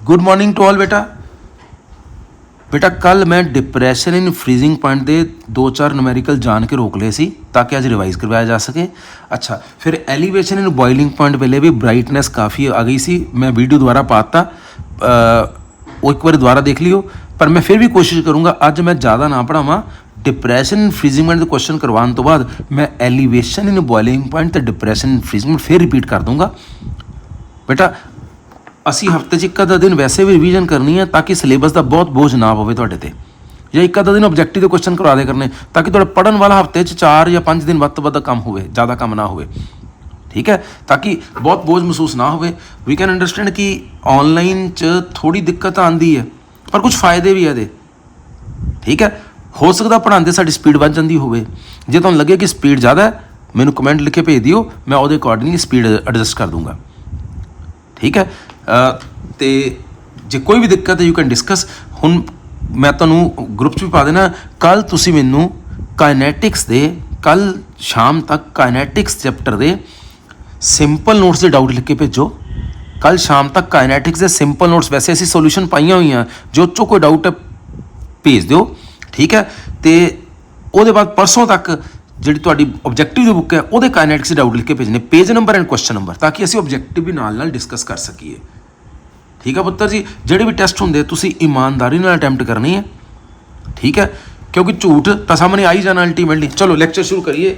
Good morning to all बेटा। बेटा कल मैं डिप्रैशन इन फ्रीजिंग पॉइंट के 2-4 नूमैरिकल जान के रोक लिए सी ताकि अज रिवाइज करवाया जा सके। अच्छा फिर एलीवेशन इन बॉइलिंग पॉइंट वेले भी ब्राइटनेस काफ़ी आ गई सी, मैं वीडियो दोबारा पाता, वो एक बार दोबारा देख लियो। पर मैं फिर भी कोशिश करूँगा अज मैं ज़्यादा ना पढ़ावा, डिप्रैशन इन फ्रीजिंग पॉइंट के क्वेश्चन करवाने तो बाद मैं एलीवेशन इन बॉइलिंग पॉइंट तो डिप्रैशन इन फ्रीजिंग पॉइंट फिर रिपीट कर दूँगा। बेटा ਅਸੀਂ ਹਫਤੇ 'ਚ ਇੱਕ ਅੱਧਾ ਦਿਨ ਵੈਸੇ ਵੀ ਰਿਵੀਜ਼ਨ ਕਰਨੀ ਹੈ ਤਾकि ਸਿਲੇਬਸ ਦਾ ਬਹੁਤ ਬੋਝ ਨਾ ਪਵੇ ਤੁਹਾਡੇ ਤੇ, ਜਾਂ ਇੱਕ ਅੱਧਾ ਦਿਨ ਆਬਜੈਕਟਿਵ ਦੇ ਕੁਐਸਚਨ ਕਰਵਾ ਦੇ ਕਰਨੇ ਤਾਂ ਕਿ ਤੁਹਾਡਾ ਪੜ੍ਹਨ ਵਾਲਾ ਹਫਤੇ 'ਚ 4 ਜਾਂ 5 ਦਿਨ ਵੱਧ ਤੋਂ ਵੱਧ ਕੰਮ ਹੋਵੇ, ਜ਼ਿਆਦਾ ਕੰਮ ਨਾ ਹੋਵੇ। ਠੀਕ ਹੈ, ताकि बहुत बोझ महसूस ना हो। वी कैन अंडरस्टैंड कि ऑनलाइन च थोड़ी दिक्कत आती है पर कुछ फायदे भी है। ठीक है, हो सकता पढ़ाते साड़ी स्पीड बढ़ जाती हो। जे तुहानूं लगे कि स्पीड ज़्यादा है मैनूं कमेंट लिख के भेज दिओ, मैं उहदे अकॉर्डिंगली स्पीड एडजस्ट कर दूँगा। ठीक है, तो जे कोई भी दिक्कत है यू कैन डिस्कस। हुण मैं तुहानूं ग्रुप च भी पा देना, कल तुसीं मैनूं काइनैटिक्स दे कल शाम तक काइनैटिक्स चैप्टर दे सिंपल नोट्स के डाउट लिख के भेजो। कल शाम तक काइनैटिक्स के सिंपल नोट्स, वैसे असीं सोल्यूशन पाइयां हुई हैं, जो चो कोई डाउट है भेज दिओ। ठीक है, तो उसदे बाद परसों तक जिहड़ी तुहाडी ऑब्जैक्टिव दी बुक है उहदे काइनैटिक्स के डाउट लिख के भेजने, page number and question number, ताकि असीं ऑब्जैक्टिव भी नाल डिस्कस कर सकीए। ठीक है पुत्तर जी, जिहड़े भी टैसट हुंदे तुसीं ईमानदारी नाल अटैम्प्ट करनी है। ठीक है, क्योंकि झूठ तो सामने आ ही जाना अल्टीमेटली। चलो लैक्चर शुरू करिए।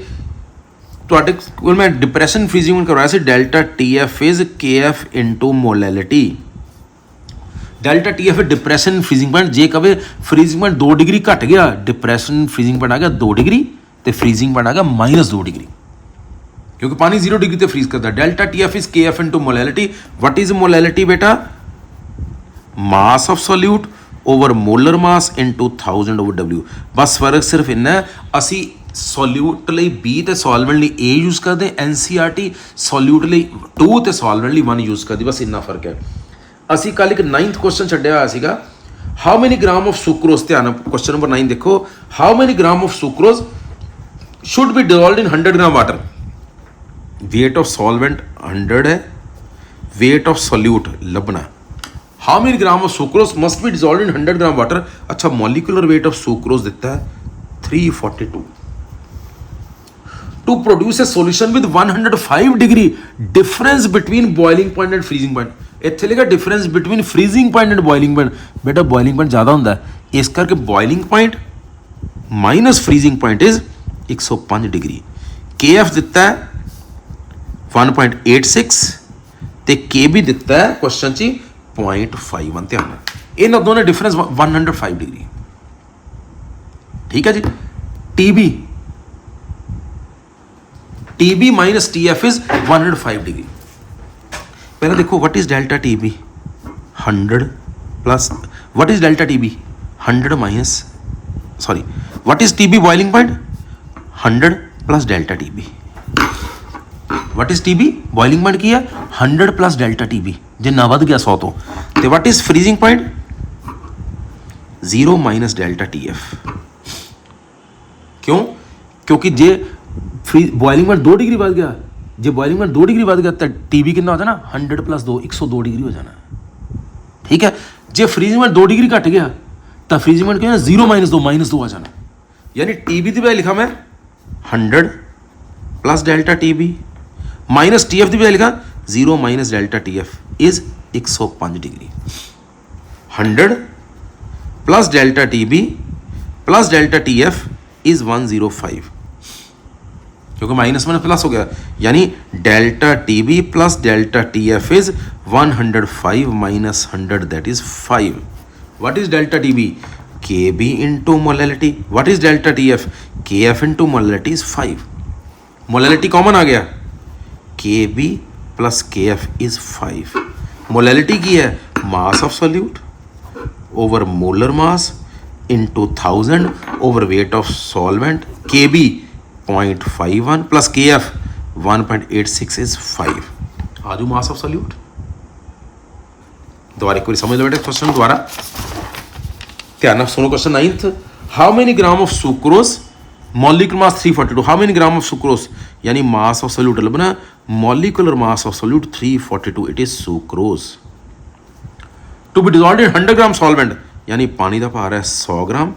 तुहाडे कोल मैं डिप्रैशन फ्रीजिंग करवाया सी, delta T F is K F into molality. Delta T F depression freezing point, जे कहे फ्रीजिंग पॉइंट 2 डिग्री घट गया, डिप्रैशन फ्रीजिंग पॉइंट आ गया 2 डिग्री, तो फ्रीजिंग पॉइंट आ गया -2 डिग्री, क्योंकि पानी 0 डिग्री तो फ्रीज करता। Delta T F is K F into molality. What is molality बेटा? Mass of solute over molar mass into 1000 over W। बस फर्क सिर्फ इन्ना है, असी सॉल्यूट ਲਈ B ਤੇ सॉल्वेंट ਲਈ A यूज़ करते, NCERT सॉल्यूट ਲਈ 2 ਤੇ सॉल्वेंट ਲਈ 1 यूज़ करती, बस इन्ना फर्क है। असी कल एक 9th क्वेश्चन छड्डिया होया सीगा, how many gram of sucrose. ध्यान क्वेश्चन नंबर 9 देखो, how many gram of sucrose should be dissolved in 100 gram water. Weight of solvent 100 है, वेट ऑफ सॉल्यूट लभना। How many gram of sucrose must be dissolved in 100 gram water. अच्छा, molecular weight of sucrose दिता है 342। To produce a solution with 105 degree difference between boiling point and freezing point. इत्थे लिखा difference between freezing point and boiling point. बेटा boiling point ज़्यादा होंदा है, इस करके boiling point minus freezing point is 105 degree. के एफ दिता है 1.86 ते के भी दिता है क्वेश्चन ची 0.51। ध्यान इन्होंने दोनों डिफरेंस 105 डिग्री। ठीक है जी, T B minus T F is 105 degree. पहले देखो what is delta T B 100 plus what is delta T B 100 minus sorry what is T B boiling point 100 plus delta T B. What is T B boiling point की है 100 plus delta T B, जिन्ना वध गया 100 तो what is freezing point 0 minus delta T F. क्यों? क्योंकि जे boiling point 2 degree बढ़ गया, जे बॉइलिंग पॉइंट 2 डिग्री बढ़ गया तो टी बी कितना हो जाना 100 प्लस 2 102 डिग्री हो जाना। ठीक है, जे फ्रीजिंग पॉइंट 2 डिग्री घट गया तो फ्रीजिंग पॉइंट क्या 0 माइनस 2 आ जाना। यानी टी बी की बजाय लिखा मैं 100 plus delta T B minus T F की बजाय लिखा 0 minus delta T F is 105 degree. 100 plus delta T B plus delta T F is 105, क्योंकि माइनस में प्लस हो गया, यानी delta T B plus delta T F is 105 minus 100 that is 5। What is delta T B? K B into molality. What is delta T F? K F into molality is 5। Molality common आ गया, K B plus K F is 5। Molality की है mass of solute over molar mass into 1000 over weight of solvent. K B 0.51 plus K F 1.86 is 5। आजू मास of solute दोबारा एक बार समझ लो बेटे question दोबारा ध्यान सुनो। Question 9th, how many gram of sucrose molecular mass 342। How many gram of sucrose यानी mass of solute लभना, molecular mass of solute 342, it is sucrose. To be dissolve in 100 gram solvent, यानी पानी का भार है 100 ग्राम,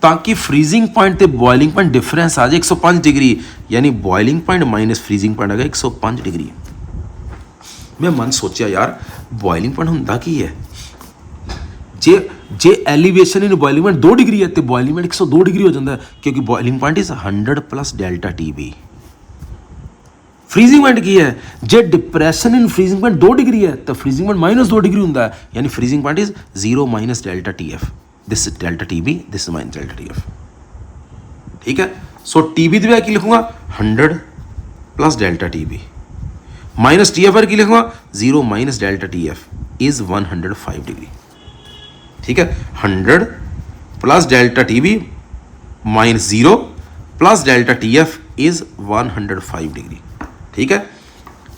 ताकि freezing point ते boiling point difference आ जाए 105 डिग्री, यानी boiling point minus freezing point आ गया 105 डिग्री। मैं मन सोचा यार बॉइलिंग पॉइंट हुंदा की है, जे elevation in boiling point 2 degree है तो बॉइलिंग पॉइंट 102 डिग्री हो जाता है, क्योंकि boiling point is 100 plus delta T B. Freezing point की है, जे depression in freezing point 2 degree है तो फ्रीजिंग पॉइंट माइनस 2 डिग्री होंगे, यानी freezing point is 0 minus delta T F, this is delta T B, this is minus delta T F. ठीक है, so T B की लिखूंगा 100 plus delta T B, minus T F की लिखूंगा 0 minus delta T F is 105 degree. ठीक है, 100 plus delta T B minus 0 plus delta T F is 105 degree. ठीक है,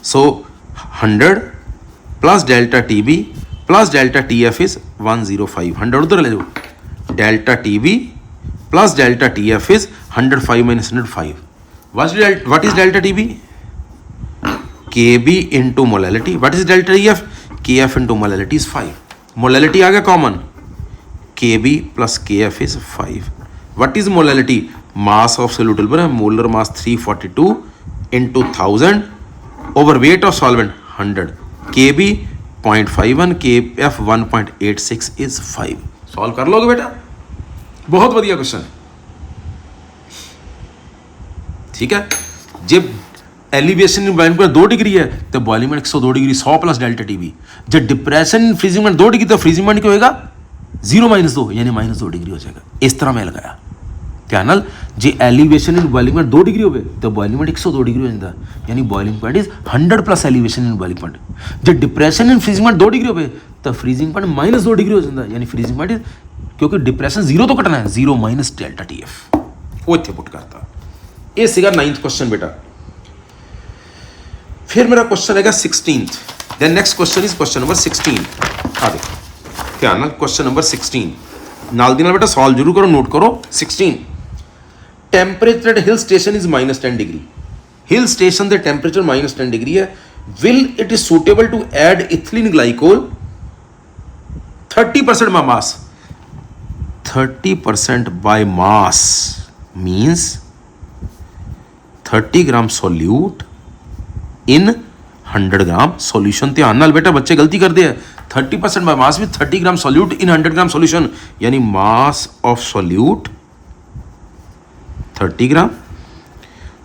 so 100 plus delta T B plus delta T F is 105, 100 उधर ले जाओ, delta T B plus delta T F is 105 minus 105, what is delta T B, K B into molality, what is delta T F, K F into molality is 5, molality आ गया common, K B plus K F is 5, what is molality, mass of solute बना molar mass 342 into 1000 over weight of solvent 100, K B 0.51, के F 1.86 is 5। Solve कर लोगे बेटा, बहुत बढ़िया question. ठीक है, जब elevation in boiling point 2 degree है तो boiling point 102 degree, 100 plus delta T B. जब depression in freezing point 2 degree तो फ्रीजिंग पॉइंट क्या होगा 0 माइनस 2, यानी माइनस 2 डिग्री हो जाएगा। इस तरह मैं लगाया ध्यान नाल, जे elevation in boiling point 2 degree हो तो बॉइलिंग पॉइंट 102 डिग्री हो जाता, यानी boiling point is 100 plus elevation in boiling point. जब depression in freezing point 2 degree हो तो फ्रीजिंग पॉइंट माइनस 2 डिग्री हो जाता, यानी फ्रीजिंग पॉइंट इज, क्योंकि डिप्रेशन 0 तो कटना है, 0 माइनस डेल्टा टी एफ, वो इतने पुट करता। ये सीगा 9th क्वेश्चन बेटा। फिर मेरा क्वेश्चन है 16th, then next question is question number 16। आ देखो ध्यान नाल, क्वेश्चन नंबर 16 नाल दी नाल बेटा सॉल्व जरूर करो, नोट करो। 16, temperature at hill station is -10 degree, hill station के टेम्परेचर -10 डिग्री है, will it is suitable to add ethylene glycol 30% by mass, 30% by mass means 30 gram solute in 100 gram solution. ध्यान नाल बेटा बच्चे गलती करते हैं, 30% बाय मास में 30 gram solute in 100 gram solution, यानी mass of solute 30 gram,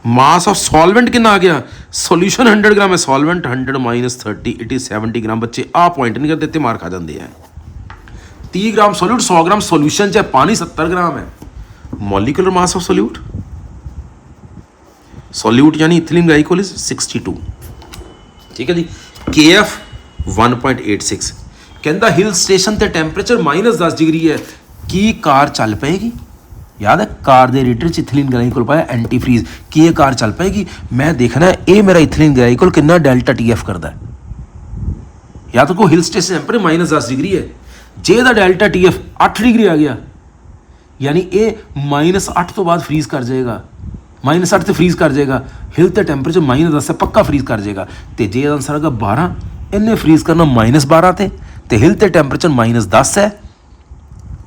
mass of solvent कितना आ गया, सॉल्यूशन 100 ग्राम है, सॉल्वेंट 100 माइनस 30 इट इज 70 ग्राम। बच्चे आ पॉइंट नहीं करते, मार खा जाते हैं। 30 ग्राम सोल्यूट, 100 ग्राम सॉल्यूशन, चाहे पानी 70 ग्राम है, molecular mass of solute, solute यानी इथिलीन ग्लाइकोल इज 62। ठीक है जी, के एफ 1.86। कहता हिल स्टेशन ते टेम्परेचर -10 डिग्री है, की कार चल पाएगी, याद है कार दे रेटर च इथिलीन ग्लाइकोल पाया एंटी फ्रीज, की ये कार चल पाएगी। मैं देखना है ये मेरा इथिलीन ग्लाइकोल कितना डेल्टा टी एफ करता है, या तो को हिल स्टेशन टेम्परेचर -10 डिग्री है, जे दा डेल्टा टी एफ 8 डिग्री आ गया, यानी ये -8 तो बाद फ्रीज कर जाएगा, -8 से फ्रीज कर जाएगा, हिल ते टेम्परेचर -10 से पक्का फ्रीज कर जाएगा। तो जे आंसर आएगा 12, इन्हें फ्रीज करना -12 ते हिल ते टेम्परेचर -10 है।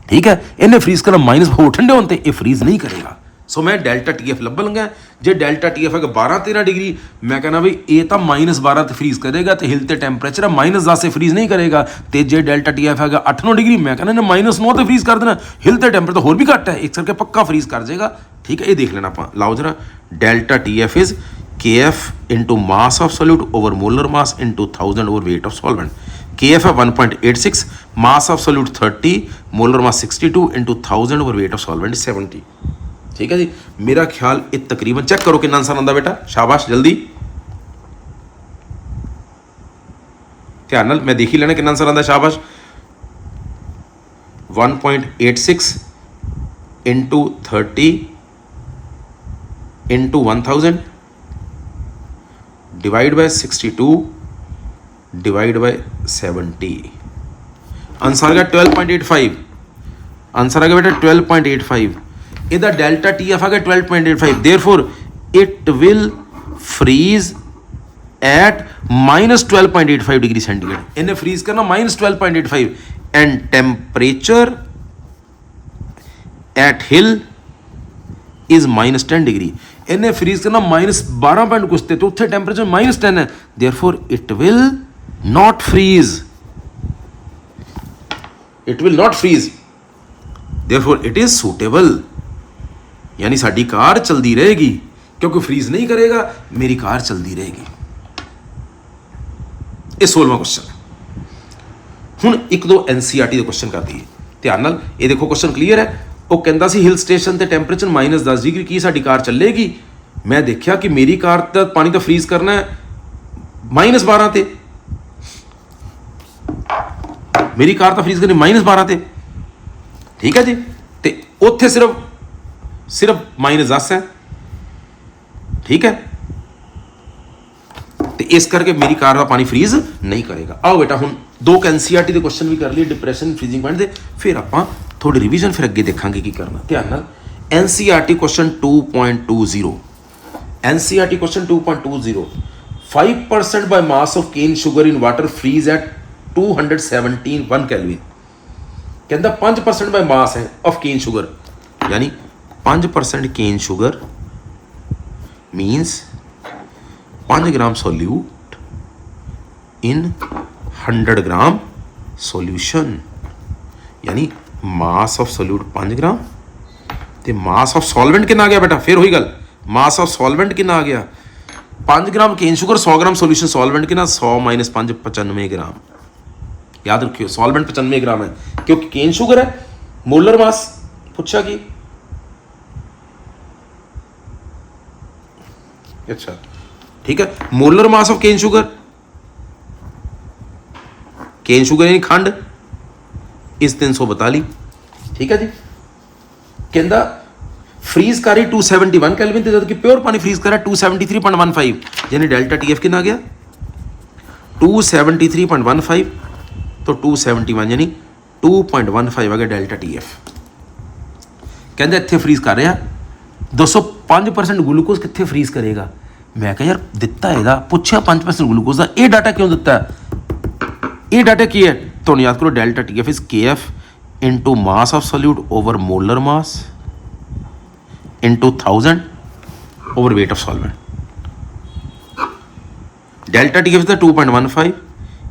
ठीक है, इन्हें फ्रीज करना माइनस हो ठंडे होते, ये फ्रीज नहीं करेगा। सो मैं डेल्टा टी एफ लभ लूंगा, जे डेल्टा टी एफ है 12-13 डिग्री, मैं कहना भाई ये तो -12 ते फ्रीज करेगा, तो हिलते टेम्परेचर है -10 से फ्रीज नहीं करेगा। तो जे डेल्टा टी एफ है 8-9 डिग्री, मैं कहना -9 ते फ्रीज कर देना, हिलते टेम्परेचर होर भी घट है, एक करके पक्का फ्रीज कर जाएगा। ठीक है, ये देख लेना आप, लाओ जरा, delta T F is K F into mass of solute over molar mass into 1000 over weight of solvent. के एफ है 1.86, मास of solute 30, molar mass 62 into 1000 over weight of solvent 70। ठीक है जी, मेरा ख्याल ये तकरीबन चेक करो कितना आंसर आंदा बेटा, शाबाश जल्दी ध्यान नाल, मैं देख ही लेना कितना आंसर आंदा, शाबाश। 1.86 into 30 into 1000 divide by 62 divide by 70, answer आ गया 12.85, आंसर आ गया बेटा 12.85। इधर डेल्टा टी एफ आ गया 12.85, therefore it will freeze at -12.85 degree centigrade इन्हें फ्रीज करना -12.85 and temperature at hill is -10 degree इन्हें फ्रीज करना -12 पॉइंट कुछ थे तो उत्थे टेम्परेचर -10 है therefore it will not freeze therefore it is suitable यानी साडी कार चलती रहेगी क्योंकि फ्रीज नहीं करेगा मेरी कार चलती रहेगी। ये 16वां क्वेश्चन हुण एक दो NCERT के क्वेश्चन कर दिए ध्यान नाल ये देखो क्वेश्चन क्लीयर है वो कहता सी हिल स्टेशन ते टेम्परेचर -10 डिग्री की साडी कार चलेगी मैं देखा कि मेरी कार का पानी तो फ्रीज करना है -12 ते मेरी कार तो फ्रीज करनी -12 ते ठीक है जी ते उत्थे सिर्फ -10 है ठीक है तो इस करके मेरी कार का पानी फ्रीज नहीं करेगा। आओ बेटा हुण दो NCERT के क्वेश्चन भी कर लिए डिप्रेशन फ्रीजिंग पॉइंट के फिर आप थोड़ी रिवीजन फिर अगे देखांगे की करना ध्यान नाल। NCERT question 2.20 NCERT question 2.20 5% by mass of cane sugar in water freeze at 217 1 kelvin कहता 5% बाय मास है ऑफ केन शुगर यानी 5% cane sugar means 5 gram solute in 100 gram solution यानी मास ऑफ सोल्यूट 5 ग्राम ते मास ऑफ सॉल्वेंट कितना आ गया बेटा फिर वही गल मास ऑफ सॉल्वेंट कितना आ गया 5 gram cane sugar 100 gram solution solvent कितना 100 - 5 95 ग्राम याद रखियो सॉल्वेंट 95 ग्राम है क्योंकि केन शुगर है मोलर मास पूछा कि अच्छा ठीक है molar mass of cane sugar यानी खंड इस 342 ठीक है जी कहता फ्रीज कर रही 271 केल्विन ते जबकि प्योर पानी फ्रीज कर रहा 273.15 यानी डेल्टा TF कितना गया 273.15 तो 271 यानी 2.15 आ गया डेल्टा TF कहते इत्थे फ्रीज कर रहा 205% ग्लूकोज कितने फ्रीज करेगा मैं कहा यार दिता है पूछा 5% ग्लूकोज का ये डाटा क्यों दिता है ये डाटा की है तो याद करो delta TF is KF into mass of solute over molar mass into 1000 over weight of solvent delta TF is 2.15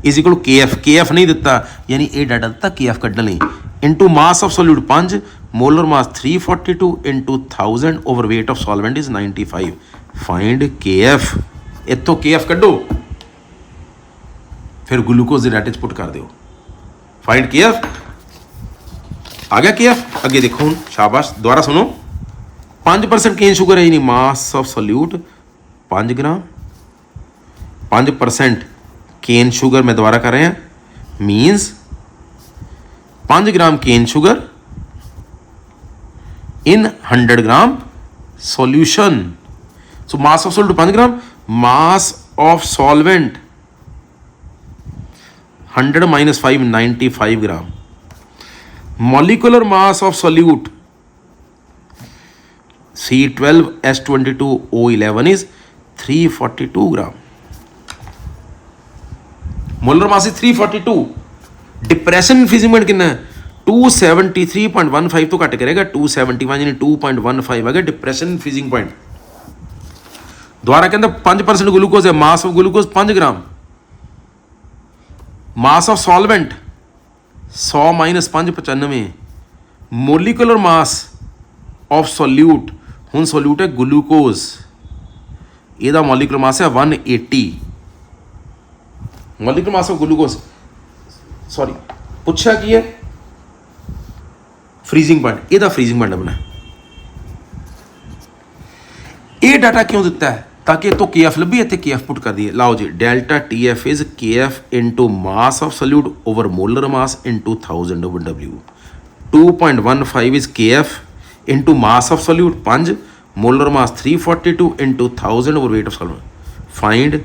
is equal KF नहीं दिता यानी ये डाटा दिता KF कढ़ने लई into mass of solute 5 molar mass 342 into 1000 over weight of solvent is 95 find KF इतों KF कढ़ो फिर glucose के डाटे put कर दो फाइंड KF आ गया KF अगे देखो हुण शाबाश दोबारा सुनो 5% केन शुगर है यानी mass of solute 5 gram 5% cane sugar मैं दोबारा कर रहे हैं means 5 gram cane sugar in 100 gram solution so mass of solute 5 gram mass of solvent 100 - 5 95 gram molecular mass of solute C12H22O11 is 342 gram molar mass is 342 depression फिजिमेंट कितना है 273.15 तो घट करेगा 271 यानी 2.15 आ गया डिप्रेशन फ्रीजिंग पॉइंट दोबारा कहता 5% ग्लूकोज है mass of glucose 5 gram mass of solvent 100 - 5 95 molecular mass of solute हुण सोल्यूट है ग्लूकोज ਇਹਦਾ ਮੋਲੀਕੂਲਰ ਮਾਸ ਹੈ 180 molecular mass of glucose sorry ਪੁੱਛਿਆ ਕੀ ਹੈ फ्रीजिंग पॉइंट ਇਹਦਾ फ्रीजिंग पॉइंट अपना ਇਹ डाटा क्यों दिता है ताकि तो KF लभी इतने KF पुट कर दिए लाओ जी delta TF is KF into mass of solute over molar mass into 1000 over W 2.15 is KF into mass of solute 5 molar mass 342 into 1000 over weight of solvent find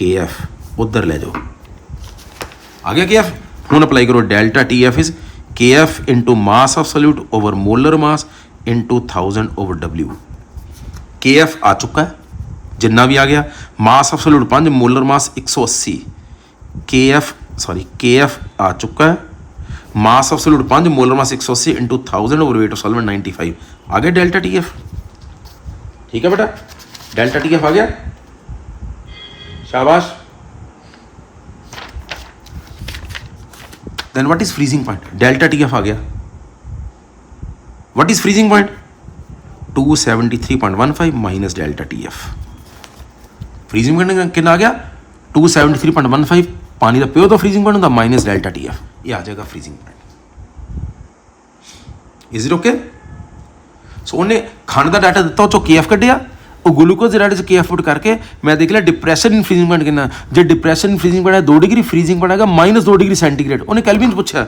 KF उधर ले जाओ आ गया KF हूँ apply करो delta TF is KF into mass of solute over molar mass into 1000 over W KF आ चुका है जिन्ना भी आ गया। मास ऑफ सॉल्यूट 5, मोलर मास 180, के एफ आ चुका है। Mass of solute 5, molar mass 180 into 1000 over weight of solvent 95 आ गया डेल्टा टी एफ। ठीक है बेटा, डेल्टा टी एफ आ गया, शाबाश। Then what is freezing point? Delta T F आ गया। What is freezing point? 273.15 minus delta T F. Freezing point कितना आ गया? 273.15, पानी का प्योर तो फ्रीजिंग पॉइंट होता, माइनस डेल्टा टी एफ, ये आ जाएगा freezing point. Is it okay? So उन्हें खाने का डाटा दिता, उस के एफ कढ़िया, वो ग्लूकोज के डाटे के एफ पुट करके मैं देख लिया डिप्रैशन इन फ्रीजिंग पॉइंट कितना। जो डिप्रैशन इन फ्रीजिंग पॉइंट है 2 डिग्री, फ्रीजिंग पॉइंट है -2 डिग्री सेंटीग्रेड। उन्हें कैल्विन पूछा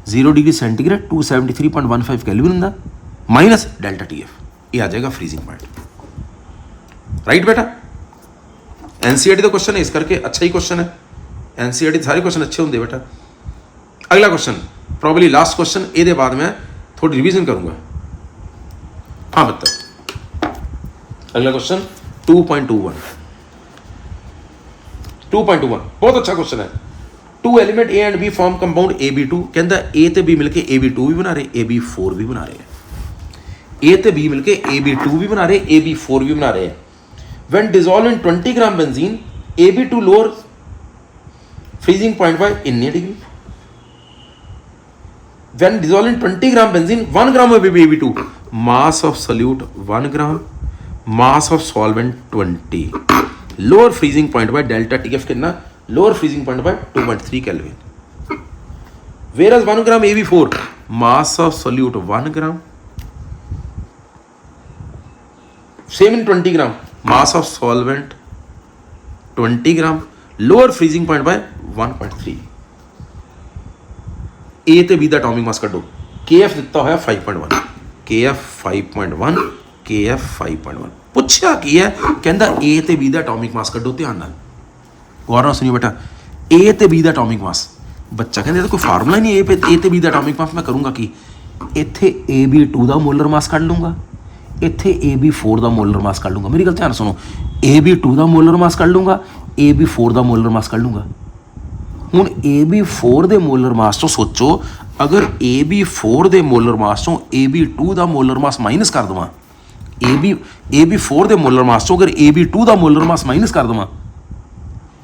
0 डिग्री सेंटीग्रेड 273.15 कैल्विन होंगे माइनस डेल्टा टी एफ, ये आ जाएगा फ्रीजिंग पॉइंट। राइट बेटा, एनसीईआरटी का क्वेश्चन है, इस करके अच्छा ही क्वेश्चन है। एनसीईआरटी सारे क्वेश्चन अच्छे होंगे बेटा। अगला क्वेश्चन, प्रॉब्ली लास्ट क्वेश्चन, ये बाद में थोड़ी रिवीजन करूंगा। हाँ बता, अगला क्वेश्चन 2.21 बहुत अच्छा क्वेश्चन है। 2 element A and B form compound AB2, कहता ए ते बी मिलके AB2 भी बना रहे, AB4 भी बना रहे हैं। ए ते बी मिलके AB2 भी बना रहे, AB4 भी बना रहे हैं। When dissolved in 20 gram benzene, AB2 lower freezing point by इतने degree. When dissolved in 20 gram benzene, 1 gram of AB2, mass of solute 1 gram, mass of solvent 20, lower freezing point by delta TF कितना? Lower freezing point by 2.3 Kelvin. Whereas 1 gram AB4, mass of solute 1 gram, same in 20 gram, mass of solvent 20 gram, lower freezing point by 1.3। ए ते B दा atomic mass कढो। KF दिता होया 5.1, KF 5.1, KF 5.1। पूछा की है, कहता ए ते बी दा एटॉमिक मास कढो। ध्यान नाल गौर नाल सुनियो बेटा, ए ते बी दा एटॉमिक मास। बच्चा कहते कोई फार्मूला ही नहीं, ए ते बी दा एटॉमिक मास। मैं करूँगा कि इत्थे AB2 दा मोलर मास कढ लूँगा, इत्थे AB4 दा मोलर मास कढ लूँगा। मेरी गल ध्यान सुनो, AB2 दा मोलर मास कढ लूँगा, AB4 दा मोलर मास कढ लूँगा। हुण AB4 दे मोलर मास तो सोचो, अगर AB4 दे मोलर मास तो AB2 दा मोलर मास माइनस कर देवां, AB4 दे मोलर मास तो अगर AB2 दा मोलर मास माइनस कर देवां,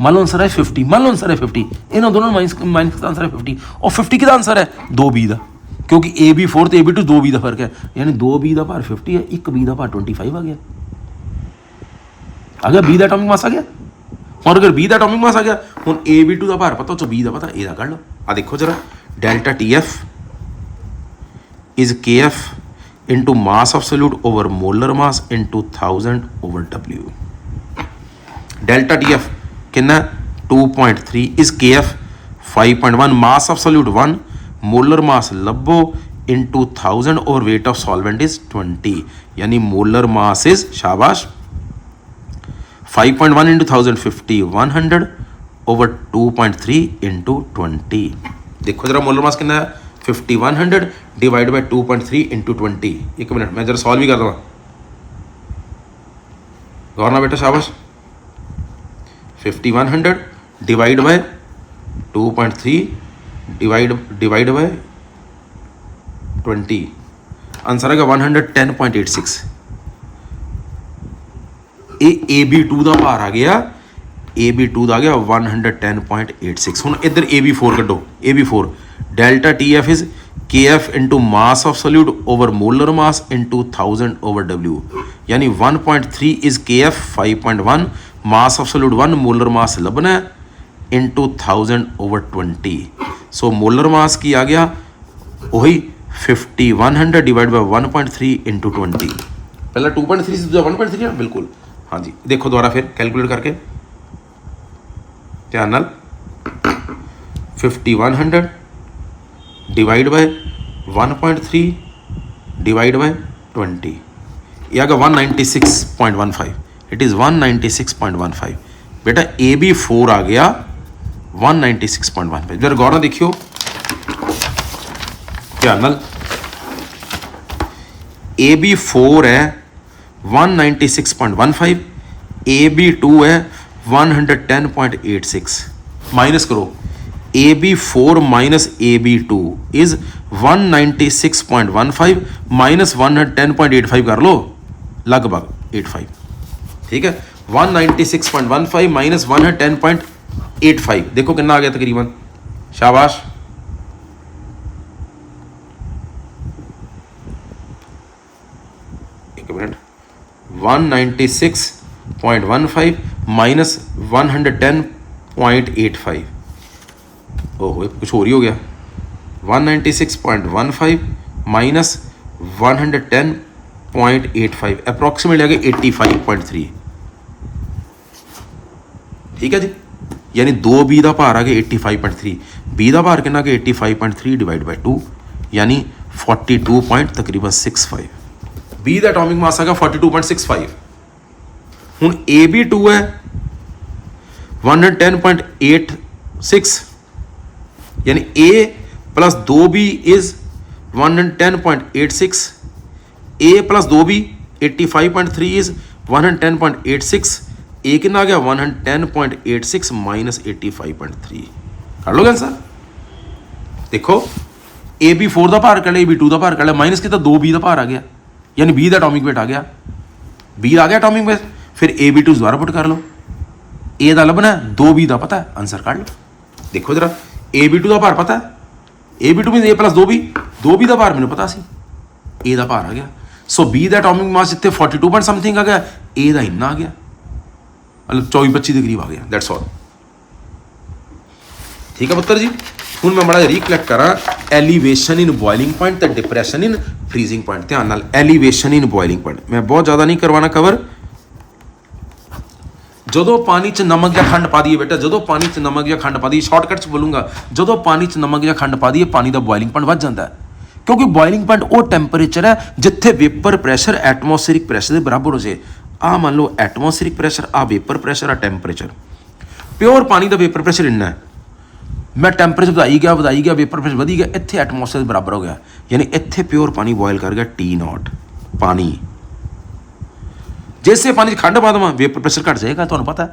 मान लो आंसर है 50, मान लो आंसर है 50, इन्होंने दोनों माइनस का आंसर है 50, और 50 किहदा आंसर है 2B दा, क्योंकि AB4 तो AB2 2B का फर्क है, यानी 2B का भार 50 है, 1B का भार 25 आ गया। B का एटॉमिक मास आ गया। और अगर B का एटॉमिक मास आ गया, हुण AB2 का भार पता, तो B का पता, ए दा कढ लो। आ देखो जरा, delta TF is KF into mass of solute over molar mass into 1000 over W। Delta TF कितना? 2.3 is KF 5.1, mass of solute 1, molar mass लभो into 1000 over weight of solvent is 20, यानी मोलर मास इज, शाबाश, 5.1 into 1000 50, 100 over 2.3 into 20। देखो जरा molar mass कितना है? 50, 100 divide by 2.3 into 20। एक minute मैं जरा सॉल्व भी कर दूँगा, गौर ना बेटा, शाबाश। 50, 100 divide by 2.3 divide by 20, answer आएगा 110.86। ये AB2 का भार आ गया, AB2 का आ गया 110.86। हुण इधर AB4 कढो, AB4 delta TF is KF into mass of solute over molar mass into 1000 over W, यानी 1.3 is KF 5.1, mass of solute 1, molar mass लभना है into 1000 over 20। So molar mass की आ गया वही 50, 100 डिवाइड बाई 1.3 इंटू 20। पहला 2.3 से 1.3 है, बिल्कुल। हाँ जी, देखो दोबारा फिर कैलकुलेट करके ध्यान नाल। 50, 100 डिवाइड बाय 1.3 डिवाइड बाय 20, ये आ गया 196.15। It is 196.15। बेटा AB4 आ गया 196.15। जरा गौर ना देखियो ध्यान नाल, AB4 है 196.15, AB2 है 110.86, माइनस करो AB4 minus AB2 is 196.15 minus 110.85 कर लो, लगभग 85, ठीक है। 196.15 माइनस 110.85 देखो कितना आ गया तकरीबन, शाबाश। एक मिनट, 196.15 माइनस 110.85, ओहो कुछ और ही हो गया, 196.15 माइनस 110.85 अप्रॉक्सीमेटली आ गया 85.3, ठीक है जी। यानी 2B का भार आ गया 85.3, B का भार कितना गया 85.3 डिवाइड बाय 2 यानी 42 पॉइंट तकरीबन 65। B का एटॉमिक मास आ गया 42.65। हुण AB2 है 110.86 यानी A plus 2B is 110.86, A plus 2B 85.3 is 110.86, A कितना आ गया 110.86 माइनस 85.3, कर लोगे आंसर। देखो AB4 का भार कर लिया, AB2 का भार कर लिया, माइनस कितना 2B का भार आ गया, यानी B का एटॉमिक वेट आ गया, B आ गया एटॉमिक वेट। फिर AB2 दोबारा पुट कर लो, A का लभना है, 2B का पता है, आंसर कर लो। देखो जरा AB2 का भार पता है, AB2 mean A plus 2B, 2B का भार मैंने पता सी, A का भार आ गया। सो B का एटॉमिक मास इतने 42 पॉइंट समथिंग आ गया, A का इन्ना आ गया, मतलब 24-25 के करीब आ गया, दैट्स ऑल। ठीक है पुत्र जी। हूँ मैं बड़ा रिकलैक्ट करा एलीवेशन इन बॉइलिंग पॉइंट ते डिप्रैशन इन फ्रीजिंग पॉइंट। ध्यान नाल एलीवेशन इन बॉइलिंग पॉइंट मैं बहुत ज़्यादा नहीं करवाना कवर। ਜਦੋਂ ਪਾਣੀ 'ਚ ਨਮਕ ਜਾਂ ਖੰਡ ਪਾ ਦਈਏ ਬੇਟਾ, ਜਦੋਂ ਪਾਣੀ 'ਚ ਨਮਕ ਜਾਂ ਖੰਡ ਪਾ ਦਈਏ, ਸ਼ਾਰਟਕਟ 'ਚ ਬੋਲੂੰਗਾ, ਜਦੋਂ ਪਾਣੀ 'ਚ ਨਮਕ ਜਾਂ ਖੰਡ ਪਾ ਦਈਏ ਪਾਣੀ ਦਾ ਬੋਇਲਿੰਗ ਪੁਆਇੰਟ ਵੱਧ ਜਾਂਦਾ ਹੈ, ਕਿਉਂਕਿ ਬੋਇਲਿੰਗ ਪੁਆਇੰਟ ਉਹ ਟੈਂਪਰੇਚਰ ਹੈ ਜਿੱਥੇ ਵੇਪਰ ਪ੍ਰੈਸ਼ਰ ਐਟਮੋਸਫੇਰਿਕ ਪ੍ਰੈਸ਼ਰ ਦੇ ਬਰਾਬਰ ਹੋ ਜੇ। ਆ ਮੰਨ ਲਓ ਐਟਮੋਸਫੇਰਿਕ ਪ੍ਰੈਸ਼ਰ, ਆ ਵੇਪਰ ਪ੍ਰੈਸ਼ਰ, ਆ ਟੈਂਪਰੇਚਰ। ਪਿਓਰ ਪਾਣੀ ਦਾ ਵੇਪਰ ਪ੍ਰੈਸ਼ਰ ਇੰਨਾ ਹੈ, ਮੈਂ ਟੈਂਪਰੇਚਰ ਵਧਾਈ ਗਿਆ ਵੇਪਰ ਪ੍ਰੈਸ਼ਰ ਵਧੀ ਗਿਆ, ਇੱਥੇ ਐਟਮੋਸਫੇਅਰ ਦੇ ਬਰਾਬਰ ਹੋ ਗਿਆ, ਯਾਨੀ ਇੱਥੇ ਪਿਓਰ ਪਾਣੀ ਬੋਇਲ ਕਰ ਗਿਆ T0 ਪਾਣੀ। जैसे पानी खंड पा देव वेपर प्रेशर घट जाएगा, तुहानूं पता है।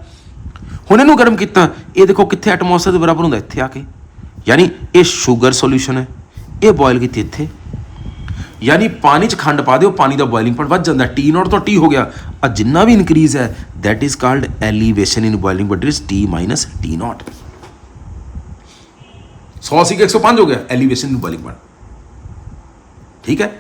हुण इहनूं गर्म किया, ये देखो कित्थे एटमोसफेयर के बराबर हुंदा, इत्थे आके, यानी ये शुगर सोल्यूशन है, ये बॉयल की इत्थे, यानी पानी च खंड पा दो पानी का बॉइलिंग पॉइंट वध जाता, T0 तो T हो गया, और जिन्ना भी इनक्रीज है that is called elevation in boiling point is T minus T0। 100 सी 105 हो गया एलिवेशन इन बॉइलिंग पॉइंट, ठीक है।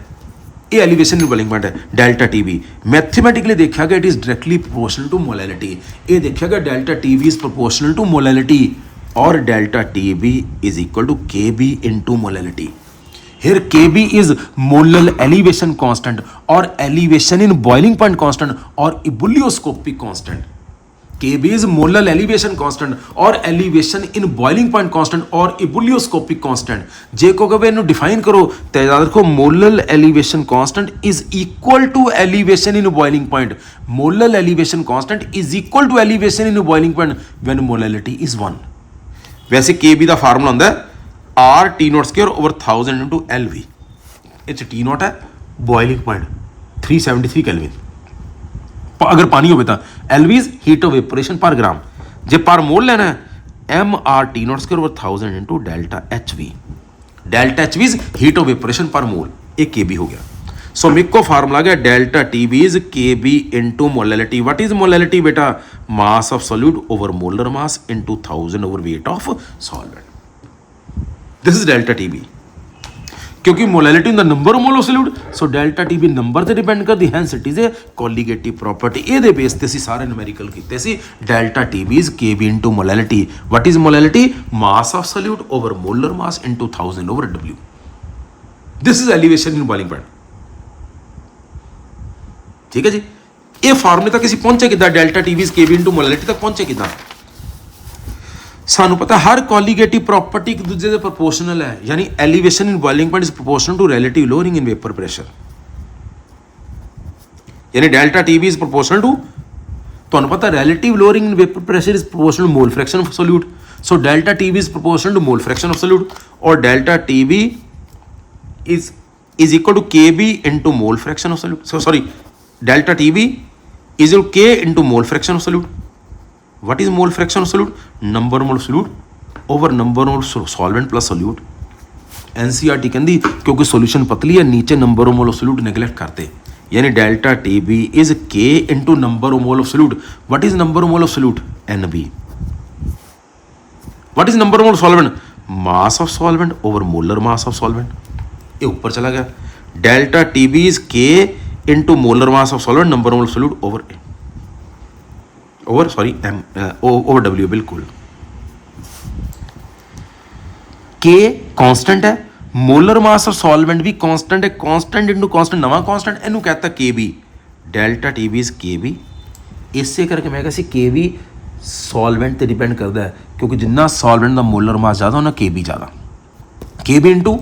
ये एलिवेशन इन बॉइलिंग पॉइंट है डेल्टा TB। मैथमेटिकली देखा गया it is directly proportional to molality. ये देखा गया delta TB is proportional to molality और delta TB is equal to KB into molality. Here KB is molal elevation constant और elevation in boiling point constant और ebullioscopic constant. KB is molal elevation constant और elevation in boiling point constant और ebullioscopic constant. जे को कभी इन्हें define करो तो याद रखो molal elevation constant is equal to elevation in boiling point. Molal elevation constant is equal to elevation in boiling point when molality is 1। वैसे KB का फार्मूला होता है R T0 square over 1000 into LV। इस T0 है boiling point 373 kelvin. अगर पानी हो तो LV is heat of vaporization per gram. जे पर मोल लेना है MR T0 square over 1000 into delta HV। Delta HV is heat of vaporization per mole, एक KB हो गया। सो मिको फार्मूला गया delta TB is KB into molality. What is molality बेटा? Mass of solute over molar mass into 1000 over weight of solvent. This is delta TB। क्योंकि molality in the number of mole of solute, so delta TB number ते depend करती, hence it is a colligative property. ये base ते सारे numerical कीते सी। Delta TB is KB into molality. What is molality? Mass of solute over molar mass into 1000 over W। This is elevation in boiling point, ठीक है जी। ये फार्मूले तक असीं पहुंचे किदा? Delta TB is KB into molality तक पहुंचे किदा? सानू पता हर कोलिगेटिव प्रॉपर्टी एक दूसरे के प्रोपोर्शनल है, यानी elevation in boiling point is proportional to relative lowering in vapour pressure. यानी delta TB is proportional to, तुहानू पता relative lowering in vapour pressure is proportional to mole fraction of solute. So delta TB is proportional to mole fraction of solute और delta TB is equal to KB into mole fraction of solute. So sorry, delta TB is equal K into mole fraction of solute. What is mole fraction of solute? Number mole solute over number mole solvent plus solute. NCERT कहती क्योंकि solution पतली है नीचे number of mole of solute neglect करते, यानी delta T B is K into number of mole of solute. What is number of mole of solute? N B. What is number of mole solvent? Mass of solvent over molar mass of solvent. ये ऊपर चला गया। Delta T B is K into molar mass of solvent number of mole solute over sorry M over W. बिल्कुल K constant है, molar mass of solvent भी constant है, constant into constant नवा constant इनू कहता K B. Delta T B is K B. इसे करके मैं कहा के बी सॉल्वेंट ते डिपेंड करता है क्योंकि जिन्ना सॉल्वेंट का मोलर मास ज़्यादा उन्ना के बी ज़्यादा। K B into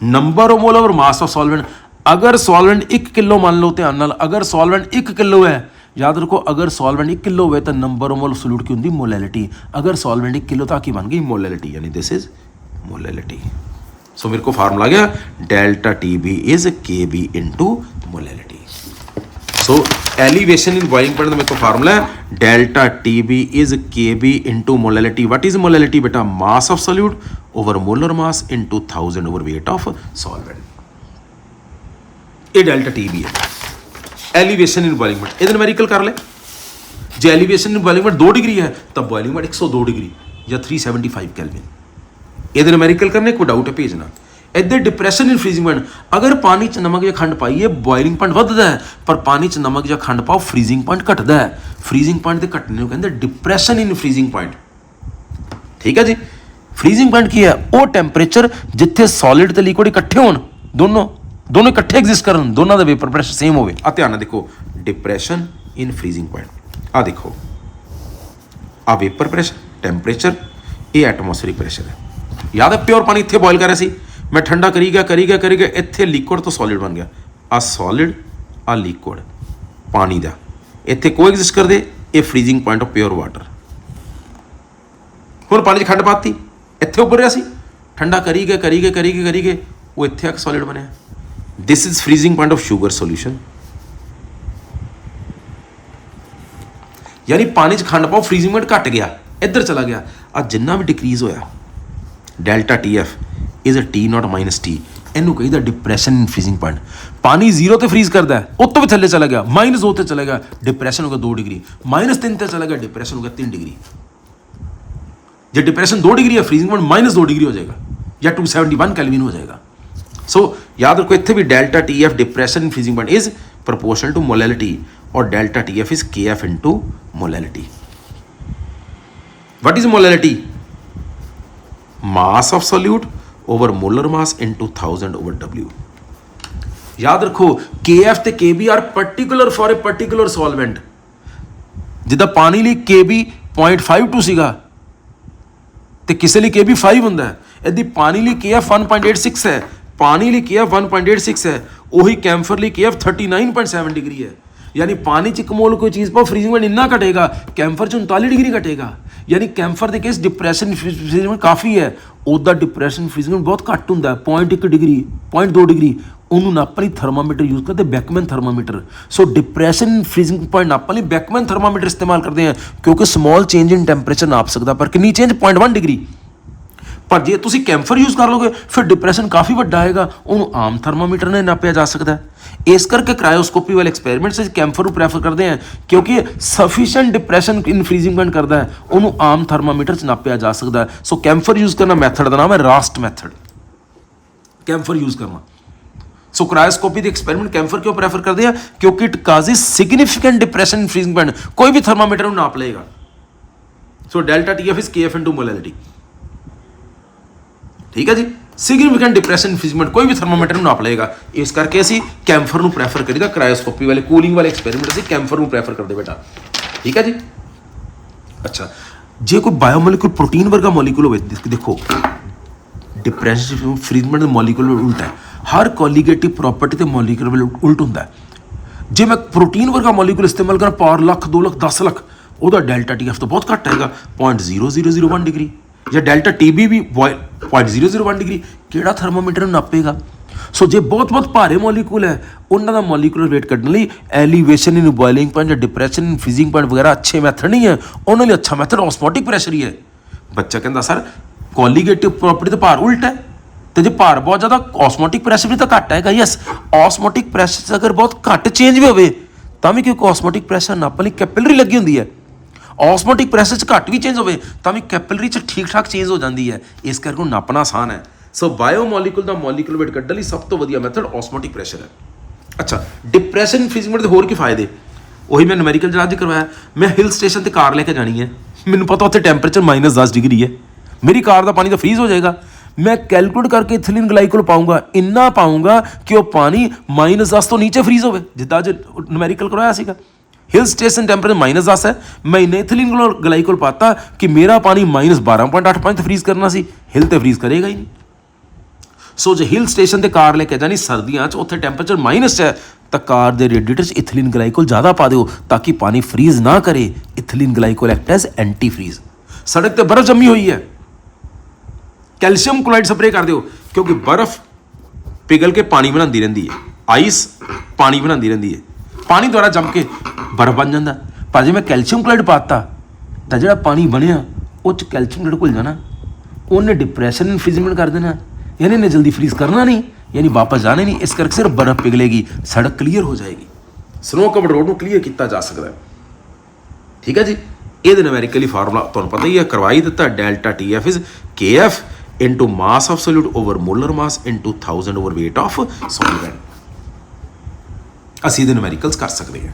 number of mole over mass of solvent. अगर सॉल्वेंट 1 किलो मान लो ध्यान नाल, अगर सॉल्वेंट 1 किलो है, याद रखो अगर सॉल्वेंट 1 किलो हुए तो नंबर ऑफ मोल सोल्यूट की होंगी मोलैलिटी। अगर सॉल्वेंट 1 किलो तक ही बन गई मोलैलिटी, यानी दिस इज मोलैलिटी। सो मेरे को फार्मूला गया delta T B is K B into molality. So elevation in boiling point मेरे को फार्मूला है delta T B is K B into molality. What is molality बेटा? Mass of solute over molar mass into 1000 over weight of solvent. ये delta T B है elevation in boiling point. ये numerical कर ले। जो elevation in boiling point 2 degree है तब boiling point 102 degree या 375 केल्विन। ये न्यूमेरिकल करने कोई डाउट है भेजना। इधर डिप्रैशन इन फ्रीजिंग पॉइंट, अगर पानी च नमक या खंड पाइए बॉइलिंग पॉइंट वधदा है, पर पानी च नमक या खंड पाओ फ्रीजिंग पॉइंट घटदा है। फ्रीजिंग पॉइंट के घटने को कहते डिप्रैशन इन फ्रीजिंग पॉइंट। ठीक है जी। फ्रीजिंग पॉइंट की है वो टैंपरेचर जिथे सॉलिड ते लिक्विड इकट्ठे होण, दोनों इकट्ठे एग्जिस्ट करन, दोनों का वेपर प्रेशर सेम होवे। आ ध्यान देखो डिप्रैशन इन फ्रीजिंग पॉइंट। आ देखो आ वेपर प्रेशर टैंपरेचर, ये एटमोसफेरिक प्रेशर है। याद है प्योर पानी इत्थे बॉयल कर रहा सी, मैं ठंडा करी गया इत्थे लिक्विड तो सॉलिड बन गया। आ सॉलिड आ लिक्विड पानी का इत्थे को एग्जिस्ट कर दे, ये freezing point of pure water. हुण पानी च खंड पाती इत्थे उबर रहा सी, ठंडा करी गए वो इत्थे आके सॉलिड बनया। This is freezing point of sugar solution. यानी पानी च खंड पाओ फ्रीजिंग पॉइंट घट गया, इधर चला गया। आ जिन्ना भी डिक्रीज होया delta T F is a T not minus T. इनू कही डिप्रैशन इन फ्रीजिंग पॉइंट। पानी 0 ते फ्रीज करता है, उस तो भी थले चला गया, -2 ते चला गया, डिप्रैशन हो गया 2 डिग्री। -3 ते चला गया, डिप्रैशन हो गया 3 डिग्री। जो डिप्रैशन 2 डिग्री है फ्रीजिंग पॉइंट -2 डिग्री हो जाएगा या 271 केल्विन हो जाएगा। सो याद रखो इत्थे भी delta T F depression in freezing point is proportional to molality और delta T F is K F into molality. What is molality? Mass of solute over molar mass into 1000 over W. याद रखो K F ते K B are particular for a particular solvent. जिदा पानी लिए के B 0.52 सीगा ते किसी लिए के बी 5 हुंदा है। यदि पानी लिए के एफ 1.86 है, पानी लिए के एफ 1.86 है, वही कैम्फर लिए के एफ 39.7 डिग्री है। यानी पानी च एक मोल कोई चीज़ पर फ्रीजिंग पॉइंट इन्ना घटेगा, कैम्फर च 39 डिग्री घटेगा। यानी कैम्फर के केस डिप्रैशन फ्रीजिंग पॉइंट काफ़ी है, उदा डिप्रैशन फ्रीजिंग पॉइंट बहुत घट होंगे 0.1 डिग्री 0.2 डिग्री। उन्होंने नापने थर्मामीटर यूज़ करते बैकमैन थर्मामीटर। सो डिप्रैशन फ्रीजिंग पॉइंट नापने बैकमैन थर्मामीटर इस्तेमाल करते हैं क्योंकि स्मॉल चेंज इन टैंपरेचर नाप सकता, पर कितनी चेंज 0.1 डिग्री। पर जे तुम कैम्फर यूज़ कर लोगे फिर डिप्रैशन काफ़ी वड्डा आएगा, उन्होंने आम थर्मामीटर ने नापया जा सकता है। इस करके क्रायोस्कोपी वाले एक्सपेरिमेंट से कैम्फर को प्रेफर करते हैं क्योंकि sufficient depression in freezing point करता है, उन्होंने आम थर्मामीटर से नापया जा सकता है। सो कैम्फर यूज़ करना मैथड का नाम है रास्ट मैथड, कैम्फर यूज़ करना। सो क्रायोस्कोपी के एक्सपेरिमेंट कैम्फर क्यों प्रेफर करते हैं? क्योंकि it causes significant depression in freezing point. कोई भी थर्मामीटर नाप लेगा। So delta T F is K F into molality. ठीक है जी। सिग्निफिकेंट डिप्रैशन फ्रीजिंग पॉइंट कोई भी थर्मामीटर नाप लेगा। इस करके असी कैम्फर को प्रेफर करीदा, क्रायोस्कोपी वाले कूलिंग वाले एक्सपेरिमेंट असी कैम्फर को प्रेफर करते बेटा। ठीक है जी। अच्छा जे कोई बायोमोलिक्यूल प्रोटीन वर्गा मॉलिक्यूल हो, देखो डिप्रैशन फ्रीजिंग पॉइंट मॉलिक्यूल उल्टा है, हर कोलीगेटिव प्रॉपर्टी ते मॉलिक्यूल उल्ट होंदा है। जे मैं प्रोटीन वर्गा मॉलिक्यूल इस्तेमाल करा पावर लाख 2 लाख 10 लाख, ਉਹਦਾ डेल्टा टी एफ तो बहुत घट आएगा 0.0001 डिग्री। या डेल्टा टी बी भी 0.001 डिग्री। ਕਿਹੜਾ ਥਰਮਾਮੀਟਰ ਨਾਪੇਗਾ? ਸੋ ਜੇ ਬਹੁਤ ਭਾਰੇ ਮੋਲੀਕੂਲ ਹੈ ਉਹਨਾਂ ਦਾ ਮੋਲੀਕੂਲਰ ਵੇਟ ਕੱਢਣ ਲਈ ਐਲੀਵੇਸ਼ਨ ਇਨ ਬੋਇਲਿੰਗ ਪੁਆਇੰਟ ਜਾਂ ਡਿਪਰੈਸ਼ਨ ਇਨ ਫਰੀਜ਼ਿੰਗ ਪੁਆਇੰਟ ਵਗੈਰਾ ਅੱਛੇ ਮੈਥਡ ਨਹੀਂ ਹੈ, ਉਹਨਾਂ ਲਈ ਅੱਛਾ ਮੈਥਡ ਔਸਮੋਟਿਕ ਪ੍ਰੈਸ਼ਰ ਹੀ ਹੈ। ਬੱਚਾ ਕਹਿੰਦਾ ਸਰ ਕੋਲੀਗੇਟਿਵ ਪ੍ਰੋਪਰਟੀ ਤਾਂ ਭਾਰ ਉਲਟ ਹੈ, ਤੇ ਜੇ ਭਾਰ ਬਹੁਤ ਜ਼ਿਆਦਾ ਔਸਮੋਟਿਕ ਪ੍ਰੈਸ਼ਰ ਵੀ ਤਾਂ ਘੱਟ ਹੈਗਾ। ਯੈਸ, ਔਸਮੋਟਿਕ ਪ੍ਰੈਸ਼ਰ ਅਗਰ ਬਹੁਤ ਘੱਟ ਚੇਂਜ ਵੀ ਹੋਵੇ ਤਾਂ ਵੀ ਕਿਉਂਕਿ ਔਸਮੋਟਿਕ ਪ੍ਰੈਸ਼ਰ ਨਾਪਣ ਲਈ ਕੈਪਿਲਰੀ ਲੱਗੀ ਹੁੰਦੀ ਹੈ। ਔਸਮੋਟਿਕ ਪ੍ਰੈਸ਼ਰ 'ਚ ਘੱਟ ਵੀ ਚੇਂਜ ਹੋਵੇ ਤਾਂ ਵੀ ਕੈਪਿਲਰੀ 'ਚ ਠੀਕ ਠਾਕ ਚੇਂਜ ਹੋ ਜਾਂਦੀ ਹੈ, ਇਸ ਕਰਕੇ ਉਹ ਨਾਪਣਾ ਆਸਾਨ ਹੈ। ਸੋ ਬਾਇਓਮੋਲੀਕੂਲ ਦਾ ਮੋਲੀਕੂਲਰ ਵੇਟ ਕੱਢਣ ਲਈ ਸਭ ਤੋਂ ਵਧੀਆ ਮੈਥਡ ਔਸਮੋਟਿਕ ਪ੍ਰੈਸ਼ਰ ਹੈ। ਅੱਛਾ, ਡਿਪਰੈਸ਼ਨ ਫਰੀਜ਼ਿੰਗ ਦੇ ਹੋਰ ਕੀ ਫਾਇਦੇ? ਉਹੀ ਮੈਂ ਨੂਮੈਰੀਕਲ ਜਿਹੜਾ ਅੱਜ ਕਰਵਾਇਆ। ਮੈਂ ਹਿਲ ਸਟੇਸ਼ਨ ਤੇ ਕਾਰ ਲੈ ਕੇ ਜਾਣੀ ਹੈ, ਮੈਨੂੰ ਪਤਾ ਉੱਥੇ ਟੈਂਪਰੇਚਰ -10 ਡਿਗਰੀ ਹੈ, ਮੇਰੀ ਕਾਰ ਦਾ ਪਾਣੀ ਤਾਂ ਫਰੀਜ਼ ਹੋ ਜਾਏਗਾ। ਮੈਂ ਕੈਲਕੂਲੇਟ ਕਰਕੇ ਇਥਿਲੀਨ ਗਲਾਈਕੋਲ ਪਾਊਂਗਾ, ਇੰਨਾ ਪਾਊਂਗਾ ਕਿ ਉਹ ਪਾਣੀ -10 ਤੋਂ ਨੀਚੇ ਫਰੀਜ਼ ਹੋਵੇ, ਜਿੱਦਾਂ ਅੱਜ ਨੂਮੈਰੀਕਲ ਕਰਵਾਇਆ ਸੀਗਾ। हिल स्टेशन टेम्परेचर -10 है, मैं इन्हें इथिलीन ग्लाइकोल पाता कि मेरा पानी -12.85 फ्रीज करना सी, हिल तो फ्रीज करेगा ही नहीं। सो जो हिल स्टेशन ते कार लेके जानी सर्दियों च उत्थे टेम्परेचर माइनस है तो कार के रेडिएटर च इथिलीन ग्लाइकोल ज़्यादा पा दो ताकि पानी फ्रीज ना करे। Ethylene glycol act as anti freeze. सड़क पर बर्फ जमी हुई है, कैल्शियम क्लोराइड स्प्रे कर दो क्योंकि बर्फ पिघल के पानी बनाती रहती है, आइस पानी बनाती रहती है, पानी द्वारा जम के बर्फ बन जाता। पर जो मैं कैल्शियम क्लोराइड पाता तो जो पानी बनया उस कैल्शियम क्लोराइड घुल जाना, उन्हें डिप्रैशन फ्रीजिंग कर देना, यानी इन्हें जल्दी फ्रीज करना नहीं, यानी वापस जाने नहीं। इस करके सिर्फ बर्फ पिघलेगी, सड़क क्लीयर हो जाएगी, स्नो कवर्ड रोड को क्लीयर किया जा सकता है। ठीक है जी, ये न्यूमेरिकली फार्मूला तुहानूं पता ही है, करवाई दिता। Delta T F is K F into mass of solute over molar mass into 1000 over weight of solvent. ਅਸੀਂ ਇਹਦੇ ਨੂਮੈਰੀਕਲਸ ਕਰ ਸਕਦੇ ਹਾਂ।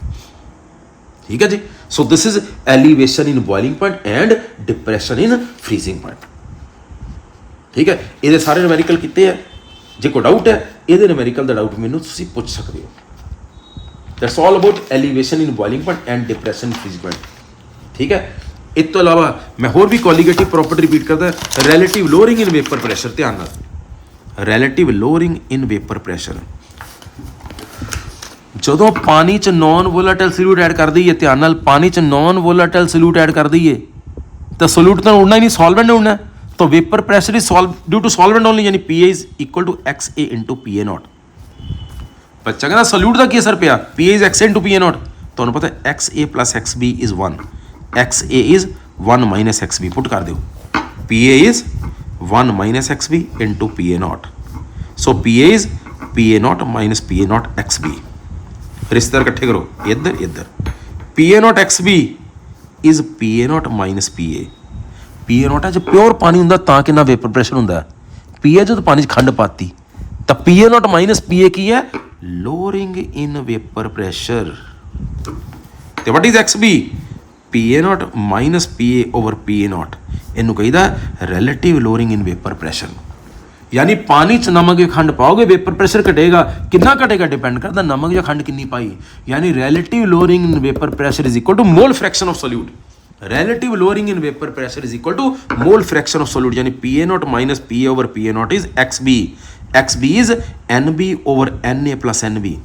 ਠੀਕ ਹੈ ਜੀ। So this is elevation in boiling point and depression in freezing point. ਠੀਕ ਹੈ, ਇਹਦੇ ਸਾਰੇ ਨੂਮੈਰੀਕਲ ਕੀਤੇ ਹੈ। ਜੇ ਕੋਈ ਡਾਊਟ ਹੈ ਇਹਦੇ ਨੂਮੈਰੀਕਲ ਦਾ ਡਾਊਟ ਮੈਨੂੰ ਤੁਸੀਂ ਪੁੱਛ ਸਕਦੇ ਹੋ। That's all about elevation in boiling point and depression in freezing point. ਠੀਕ ਹੈ, ਇਸ ਤੋਂ ਇਲਾਵਾ ਮੈਂ ਹੋਰ ਵੀ ਕੋਲੀਗੇਟਿਵ ਪ੍ਰੋਪਰਟੀ ਰਿਪੀਟ ਕਰਦਾ। Relative lowering in vapour pressure, ਧਿਆਨ ਨਾਲ, relative lowering in vapour pressure. ਜਦੋਂ ਪਾਣੀ 'ਚ ਨੋਨ ਵੋਲਾਟਾਈਲ ਸੋਲਿਊਟ ਐਡ ਕਰ ਦਈਏ, ਧਿਆਨ ਨਾਲ, ਪਾਣੀ 'ਚ ਨੋਨ ਵੋਲਾਟਾਈਲ ਸੋਲਿਊਟ ਐਡ ਕਰ ਦਈਏ ਤਾਂ ਸੋਲਿਊਟ ਤਾਂ ਉੜਨਾ ਹੀ ਨਹੀਂ, ਸੋਲਵੈਂਟ ਨੇ ਉੜਨਾ। ਤਾਂ vapour pressure is due to solvent only, यानी PA is equal to XA into PA naught. ਬੱਚਾ ਕਹਿੰਦਾ ਸੋਲਿਊਟ ਦਾ ਕੀ ਅਸਰ ਪਿਆ? PA is XA into PA naught. ਤੁਹਾਨੂੰ ਪਤਾ XA plus XB is 1, XA is 1 minus XB। ਪੁੱਟ ਕਰ ਦਿਓ, PA is 1 minus XB into PA not. So PA is PA not minus PA not XB। रिश्तेदार इकट्ठे करो, इधर इधर। PA not XB is PA naught minus PA। PA not जो pure पानी होंगे तो कितना वेपर प्रैशर होंगे? PA जो पानी खंड पाती तो PA नॉट माइनस PA की है? Lowering in vapour pressure. तो what is XB? PA naught minus PA over PA naught. इनू कहीदा relative lowering in vapour pressure. यानी पानी च नमक या खंड पाओगे वेपर प्रेशर घटेगा, कितना घटेगा डिपेंड करता नमक या खंड कितनी पाई। यानी relative lowering in vapour pressure is equal to mole fraction of solute. Relative lowering in vapour pressure is equal to mole fraction of solute, यानी PA naught minus PA over PA naught is XB। XB is NB over NA plus NB।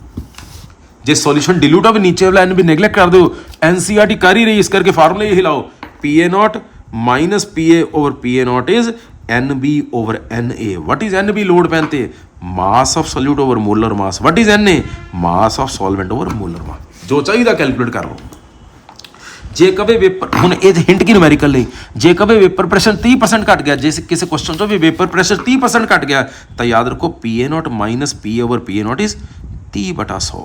जे solution dilute हो नीचे वाला NB neglect कर दो, NCERT कर ही रही, इस करके फार्मूला यही लाओ, PA naught minus PA over PA naught is NB over NA। What is NB? लोड पैन ते mass of solute over molar mass. What is NA? Mass of solvent over molar mass. जो चाहिए कैलकुलेट कर लो। जे कभी vapour हुण ये hint की न्यूमेरिकल नहीं, जे कभी वेपर प्रेशर 30% घट गया, जैसे किसी क्वेश्चन चो भी वेपर प्रेशर 30% घट गया तो याद रखो PA naught minus PA over PA naught is 30/100।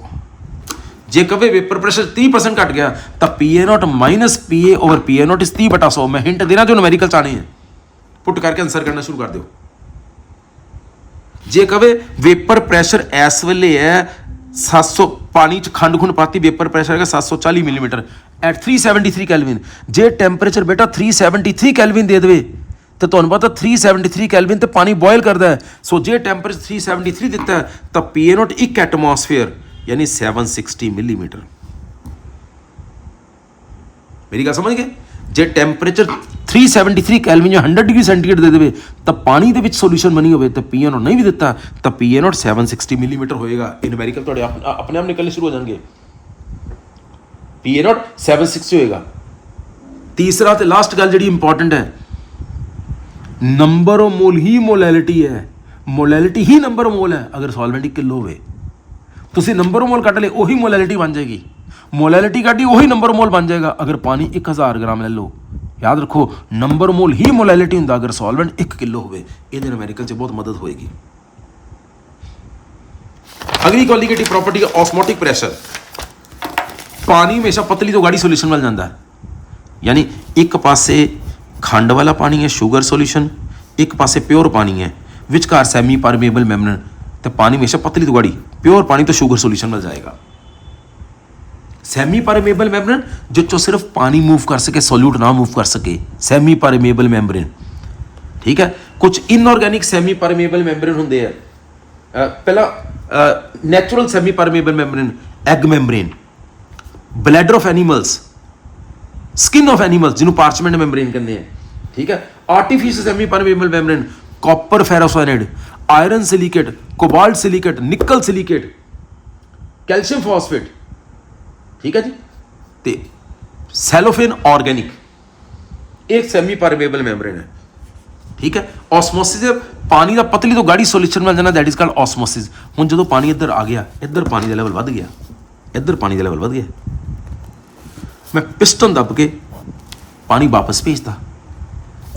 जे कभी वेपर प्रेशर 30% घट गया तो PA naught minus PA over PA naught is 30/100। मैं हिंट देना जो न्यूमेरिकल चाहने हैं, पुट करके आंसर करना शुरू कर दो। जे कवे वेपर प्रेशर इस वेले है 700, पानी च खंड खुंड पाती, वेपर प्रेशर है 740 मिलीमीटर एट 373 कैलविन। जे टैंपरेचर बेटा 373 कैलविन दे दे तो तुहानूं पता 373 कैलविन तो पानी बॉयल करता है। सो जे टैंपरेचर 373 दिता है तो PA नॉट 1 एटमॉस्फेयर यानी 760 मिलीमीटर। मेरी गल समझ गए? जे टैंपरेचर 373 कैलविन या 100 डिग्री सेंटीग्रेड दे दे तो पानी के सोल्यूशन बनी हो तो PA नॉट नहीं भी दिता तो PA नॉट 760 मिलीमीटर होएगा। इन न्यूमेरिकल तो अपने आप निकलने शुरू हो जाएंगे। PA नॉट 760 होएगा। तीसरा तो लास्ट गल जी इंपॉर्टेंट है, number of mole he molality है। ਮੋਲੈਲਿਟੀ ਹੀ ਨੰਬਰ ਮੋਲ ਹੈ ਅਗਰ ਸੋਲਵੈਂਟ 1 ਕਿਲੋ ਹੋਵੇ। ਤੁਸੀਂ ਨੰਬਰ ਮੋਲ ਕੱਢ ਲਏ ਉਹੀ ਮੋਲੈਲਿਟੀ ਬਣ ਜਾਏਗੀ, ਮੋਲੈਲਿਟੀ ਕੱਢੀ ਉਹੀ ਨੰਬਰ ਮੋਲ ਬਣ ਜਾਏਗਾ। ਅਗਰ ਪਾਣੀ 1000 ਗ੍ਰਾਮ ਲੈ ਲਓ, ਯਾਦ ਰੱਖੋ ਨੰਬਰ ਮੋਲ ਹੀ ਮੋਲੈਲਿਟੀ ਹੁੰਦਾ ਅਗਰ ਸੋਲਵੈਂਟ 1 ਕਿਲੋ ਹੋਵੇ। ਇਹਦੇ ਨੂਮੈਰੀਕਲ 'ਚ ਬਹੁਤ ਮਦਦ ਹੋਏਗੀ। ਅਗਲੀ ਕੋਲੀਗੇਟਿਵ ਪ੍ਰੋਪਰਟੀ ਹੈ ਔਸਮੋਟਿਕ ਪ੍ਰੈਸ਼ਰ। ਪਾਣੀ ਹਮੇਸ਼ਾ ਪਤਲੀ ਤੋਂ ਗਾੜੀ ਸੋਲੂਸ਼ਨ ਵੱਲ ਜਾਂਦਾ ਹੈ, ਯਾਨੀ ਇੱਕ ਪਾਸੇ ਖੰਡ ਵਾਲਾ ਪਾਣੀ ਹੈ ਸ਼ੂਗਰ ਸੋਲੂਸ਼ਨ, ਇੱਕ ਪਾਸੇ ਪਿਓਰ ਪਾਣੀ ਹੈ, ਵਿਚਕਾਰ ਸੈਮੀ ਪਰਮੇਬਲ ਮੈਮਬ੍ਰੇਨ, ਤੇ ਪਾਣੀ ਹਮੇਸ਼ਾ ਪਤਲੀ ਤੋਂ ਗਾੜੀ ਪਿਓਰ ਪਾਣੀ ਤੋਂ ਸ਼ੂਗਰ ਸੋਲੂਸ਼ਨ ਵੱਲ ਜਾਏਗਾ। ਸੈਮੀ ਪਰਮੇਬਲ ਮੈਮਬ੍ਰੇਨ ਜਿਸ ਚੋਂ ਸਿਰਫ ਪਾਣੀ मूव कर सके, सोल्यूट ना मूव कर सके, ਸੈਮੀ ਪਰਮੇਬਲ ਮੈਮਬ੍ਰੇਨ। ਠੀਕ ਹੈ, ਕੁਝ ਇਨਆਰਗੈਨਿਕ ਸੈਮੀ ਪਰਮੇਬਲ ਮੈਮਬ੍ਰੇਨ ਹੁੰਦੇ ਆ। ਪਹਿਲਾ natural semi permeable membrane, egg membrane, bladder of animals, skin of animals ਜਿਹਨੂੰ ਪਾਰਚਮੈਂਟ ਮੈਮਬ੍ਰੇਨ ਕਹਿੰਦੇ ਆ। ਠੀਕ ਹੈ, artificial semi permeable membrane, copper ferrocyanide, iron silicate, cobalt silicate, nickel silicate, calcium phosphate. ठीक है जी, तो सैलोफेन ऑर्गेनिक एक सैमी परमेबल मैमब्रेन है। ठीक है, ऑस्मोसिस पानी का पतली तो गाड़ी सोल्यूशन में जाना, दैट इज कॉल्ड ऑस्मोसिस। हुण जो पानी इधर आ गया, इधर पानी का लेवल बढ़ गया, इधर पानी का लेवल बढ़ गया, मैं पिस्टन दब के पानी वापस भेजता,